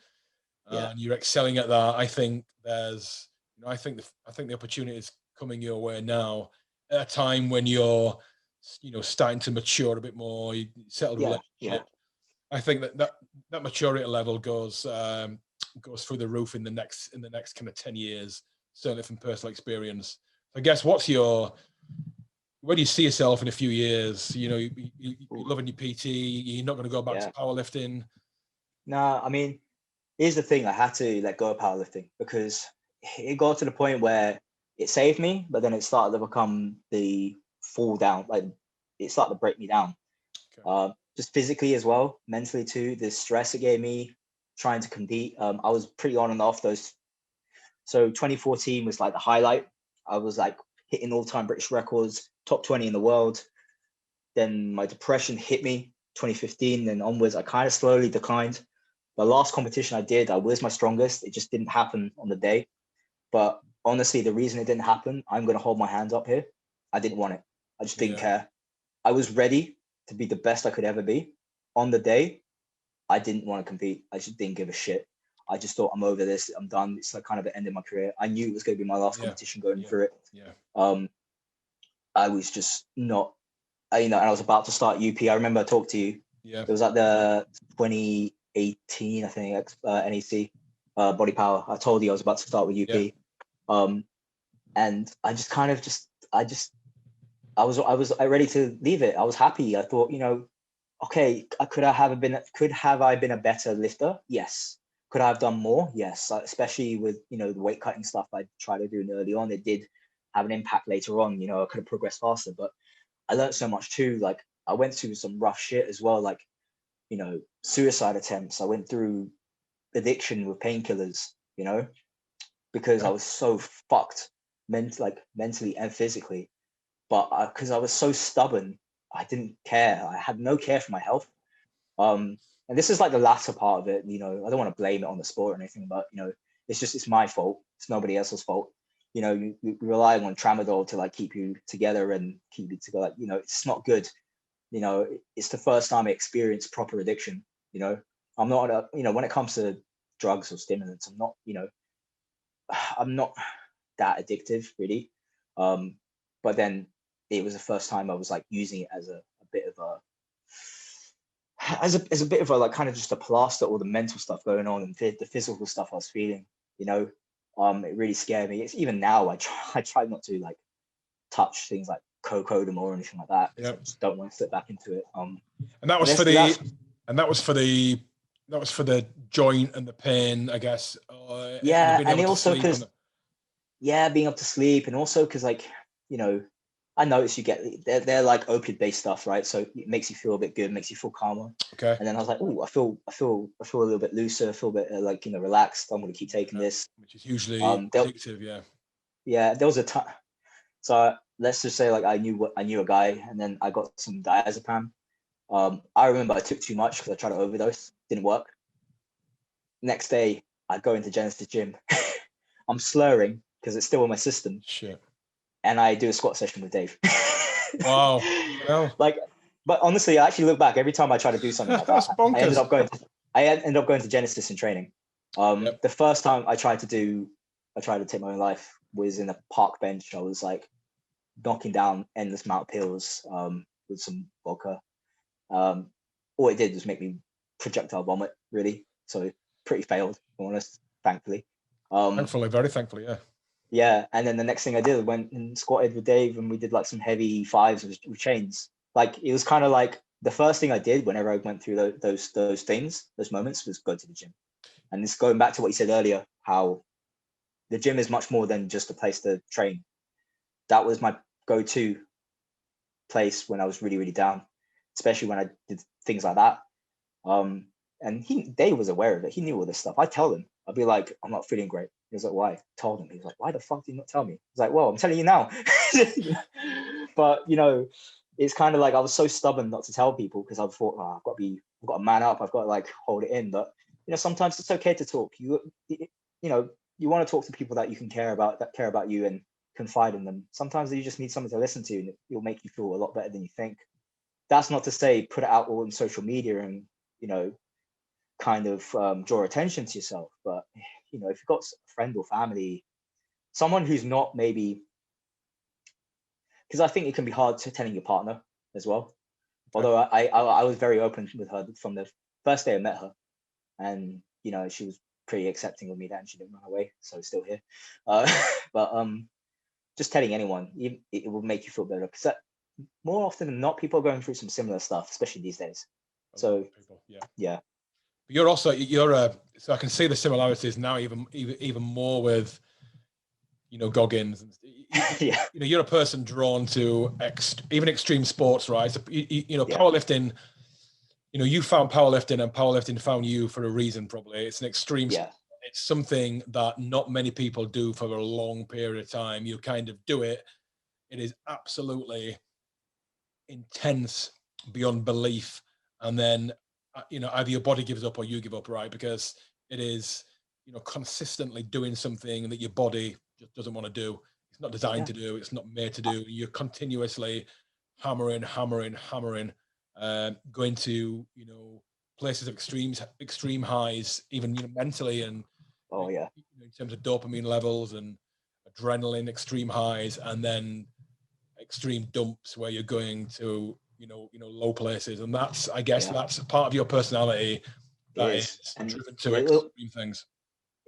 and you're excelling at that. I think there's, I think the opportunity is coming your way now at a time when you're, starting to mature a bit more, you settled relationship. I think that maturity level goes through the roof in the next kind of 10 years, certainly from personal experience. I guess where do you see yourself in a few years? You're loving your PT, you're not going to go back to powerlifting. No, I mean, here's the thing. I had to let go of powerlifting because it got to the point where it saved me, but then it started to become the fall down. Like it started to break me down. Okay. Just physically as well, mentally too. The stress it gave me trying to compete. I was pretty on and off those. So 2014 was like the highlight. I was like hitting all-time British records, top 20 in the world. Then my depression hit me 2015 and onwards, I kind of slowly declined. The last competition I did, I was my strongest. It just didn't happen on the day. But honestly, the reason it didn't happen, I'm going to hold my hands up here. I didn't want it. I just didn't care. I was ready to be the best I could ever be. On the day, I didn't want to compete. I just didn't give a shit. I just thought, I'm over this. I'm done. It's like kind of the end of my career. I knew it was going to be my last competition going through it. I was just not, and I was about to start UP. I remember I talked to you. It was at the 2018, I think, NEC Body Power. I told you I was about to start with UP. And I just kind of I was ready to leave it. I was happy. I thought, okay, could I have been a better lifter? Yes. Could I have done more? Yes. Especially with, the weight cutting stuff I tried to do early on. It did have an impact later on. I could have progressed faster, but I learned so much too. Like, I went through some rough shit as well. Like, suicide attempts. I went through addiction with painkillers, because I was so fucked mentally and physically. But because I was so stubborn, I didn't care. I had no care for my health. And this is like the latter part of it. I don't want to blame it on the sport or anything, but it's my fault. It's nobody else's fault. You relying on tramadol to like keep you together and keep you together. It's not good. It's the first time I experienced proper addiction. I'm not when it comes to drugs or stimulants, I'm not that addictive really. But then it was the first time I was like using it as a bit of a like kind of just a plaster all the mental stuff going on and the physical stuff I was feeling. It really scared me. It's even now I try not to like touch things like cocodamol or anything like that. I just don't want to slip back into it. And that was for the joint and the pain, I guess. And also because being able to sleep, and also because like I noticed you get they're like opiate based stuff, right? So it makes you feel a bit good, makes you feel calmer. Okay. And then I was like, oh, I feel a little bit looser, I feel a bit like relaxed. I'm gonna keep taking this, which is usually addictive. There was a time. So let's just say like I knew a guy, and then I got some diazepam. I remember I took too much because I tried to overdose, didn't work. Next day, I go into Genesis gym. I'm slurring because it's still in my system. Shit. And I do a squat session with Dave. Wow. But honestly, I actually look back every time I try to do something like that. I ended up going to Genesis and training. The first time I tried to take my own life was in a park bench. I was like knocking down endless amount of pills with some vodka. All it did was make me projectile vomit, really. So pretty failed, to be honest, thankfully. Very thankfully, yeah. Yeah, and then the next thing I did, went and squatted with Dave, and we did like some heavy fives with chains. Like it was kind of like the first thing I did whenever I went through those moments, was go to the gym. And this going back to what you said earlier, how the gym is much more than just a place to train. That was my go-to place when I was really, really down, especially when I did things like that. And Dave was aware of it. He knew all this stuff. I tell him, I'd be like, I'm not feeling great. He was like, why? I told him. He was like, why the fuck did you not tell me? I was like, well, I'm telling you now. But it's kind of like I was so stubborn not to tell people because I thought, I've got to man up. I've got to like hold it in. But sometimes it's okay to talk. You want to talk to people that you can care about you and confide in them. Sometimes you just need someone to listen to, and it'll make you feel a lot better than you think. That's not to say put it out all on social media and kind of draw attention to yourself. But if you've got a friend or family, someone who's not maybe, because I think it can be hard to telling your partner as well. Although I was very open with her from the first day I met her, and she was pretty accepting of me then. She didn't run away, so still here. But just telling anyone, it will make you feel better, because more often than not, people are going through some similar stuff, especially these days. So yeah. You're so I can see the similarities now even more with Goggins. You're a person drawn to even extreme sports, right? So, powerlifting. You found powerlifting, and powerlifting found you for a reason. Probably it's an extreme. Yeah. It's something that not many people do for a long period of time. You kind of do it. It is absolutely intense beyond belief. and then either your body gives up or you give up, right? Because it is consistently doing something that your body just doesn't want to do. It's not designed to do. It's not made to do. You're continuously hammering, going to places of extreme highs, even mentally, and in terms of dopamine levels and adrenaline, extreme highs, and then extreme dumps where you're going to low places. And that's, I guess, that's part of your personality that is driven to extreme things.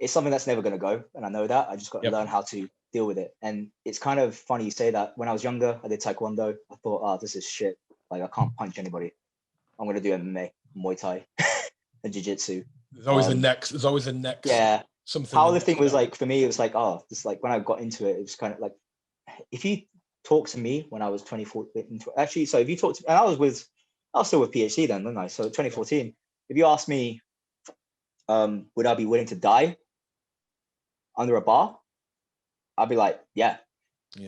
It's something that's never going to go, and I know that. I just got to learn how to deal with it. And it's kind of funny you say that. When I was younger, I did taekwondo. I thought, oh, this is shit. Like, I can't punch anybody. I'm going to do MMA, Muay Thai, and jiu-jitsu. There's always the next. Yeah. Something. Powerlifting was like, for me, it was like, oh, just like when I got into it, it was kind of like, if you talk to me when I was 24, actually, so if you talk to, and I was still with PhD then, wasn't I? So 2014, if you ask me, would I be willing to die under a bar? I'd be like, yeah.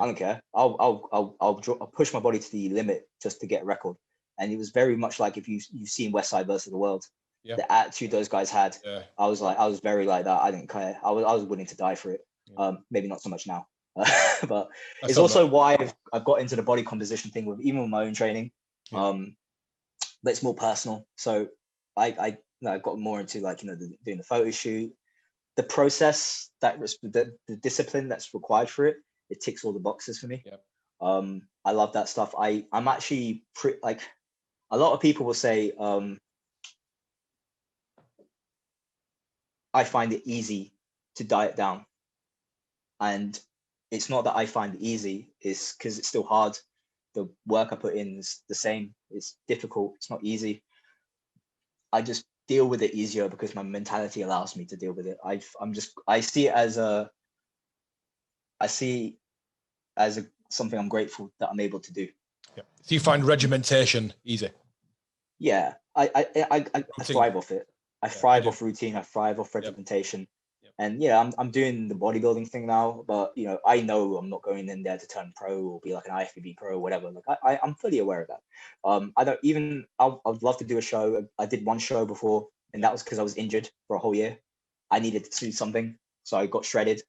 I don't care. I'll push my body to the limit just to get a record. And it was very much like if you've seen West Side versus the World, the attitude those guys had. I was very like that. I didn't care. I was willing to die for it. Maybe not so much now, but it's also why I've got into the body composition thing with even with my own training. But it's more personal. So I got more into doing the photo shoot, the process, the discipline that's required for it. It ticks all the boxes for me. I love that stuff. I'm actually like, a lot of people will say, I find it easy to diet down. And it's not that I find it easy, it's because it's still hard. The work I put in is the same. It's difficult. It's not easy. I just deal with it easier because my mentality allows me to deal with it. I see it as something I'm grateful that I'm able to do. So you find regimentation easy? Yeah, I thrive off it. I thrive off routine. I thrive off regimentation. And I'm doing the bodybuilding thing now, but I know I'm not going in there to turn pro or be like an IFBB pro or whatever. Like I'm fully aware of that. I'd love to do a show. I did one show before, and that was because I was injured for a whole year. I needed to do something, so I got shredded.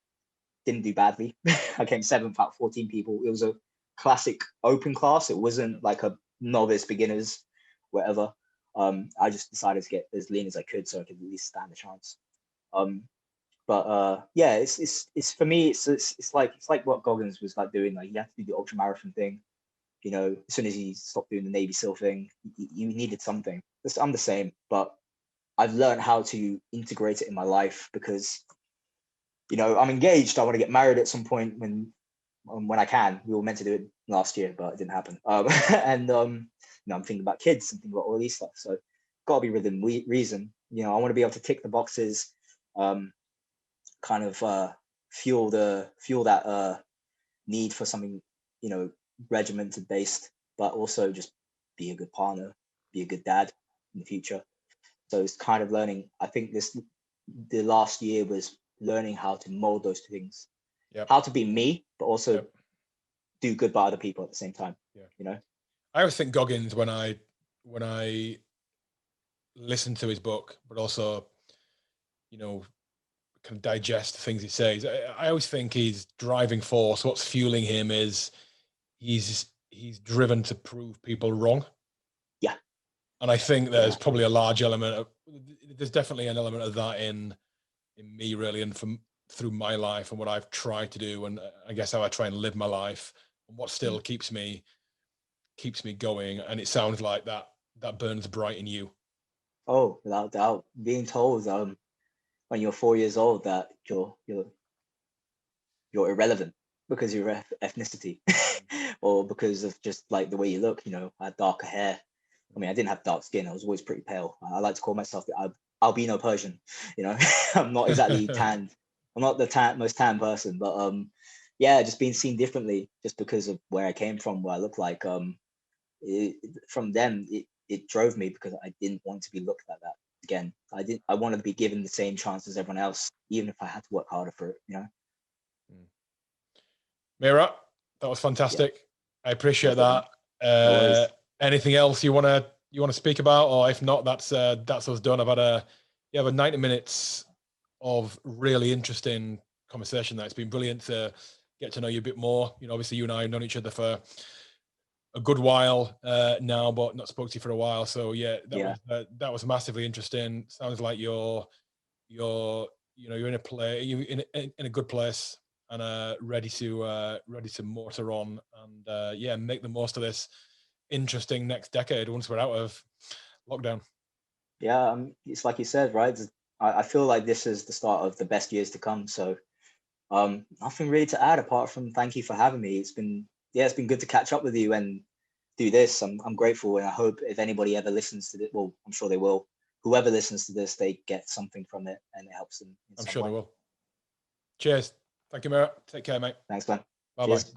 Didn't do badly. I came 7th out of 14 people. It was a classic open class. It wasn't like a novice, beginners, whatever. I just decided to get as lean as I could so I could at least stand a chance. But it's for me, it's like what Goggins was like doing. Like, you have to do the ultra marathon thing. As soon as he stopped doing the Navy SEAL thing, you needed something. I'm the same, but I've learned how to integrate it in my life because I'm engaged. I want to get married at some point when I can. We were meant to do it last year, but it didn't happen. And I'm thinking about kids and thinking about all these stuff. So got to be within reason. I want to be able to tick the boxes, kind of fuel that need for something, regimented based, but also just be a good partner, be a good dad in the future. So it's kind of learning. I think the last year was learning how to mold those two things, how to be me, but also do good by other people at the same time. I always think Goggins when I listen to his book, but also, kind of digest the things he says. I always think his driving force, what's fueling him is he's driven to prove people wrong. Yeah. And I think there's probably a large element there's definitely an element of that in me really, and through my life and what I've tried to do, and I guess how I try and live my life, and what still keeps me going. And it sounds like that burns bright in you. Oh, without doubt. Being told when you're 4 years old that you're irrelevant because of your ethnicity or because of just like the way you look. I had darker hair. I mean, I didn't have dark skin. I was always pretty pale. I like to call myself the albino Persian. I'm not exactly tanned. I'm not the most tan person, but just being seen differently just because of where I came from, what I look like. From them, it drove me because I didn't want to be looked at that again. I wanted to be given the same chance as everyone else, even if I had to work harder for it. Merat, that was fantastic. I appreciate that. No worries. Anything else you want to you want to speak about, or if not, that's us done. I've had a 90 minutes of really interesting conversation there. It's been brilliant to get to know you a bit more. You know, obviously you and I have known each other for a good while now, but not spoke to you for a while. So yeah, that was massively interesting. Sounds like you're in a good place and ready to motor on and make the most of this interesting next decade once we're out of lockdown. Yeah, it's like you said, right? I feel like this is the start of the best years to come. So nothing really to add apart from thank you for having me. It's been good to catch up with you and do this. I'm grateful, and I hope if anybody ever listens to this, well, I'm sure they will. Whoever listens to this, they get something from it and it helps them in I'm some sure way. they will. Cheers. Thank you, Merat. Take care, mate. Thanks, man. Bye-bye. Cheers.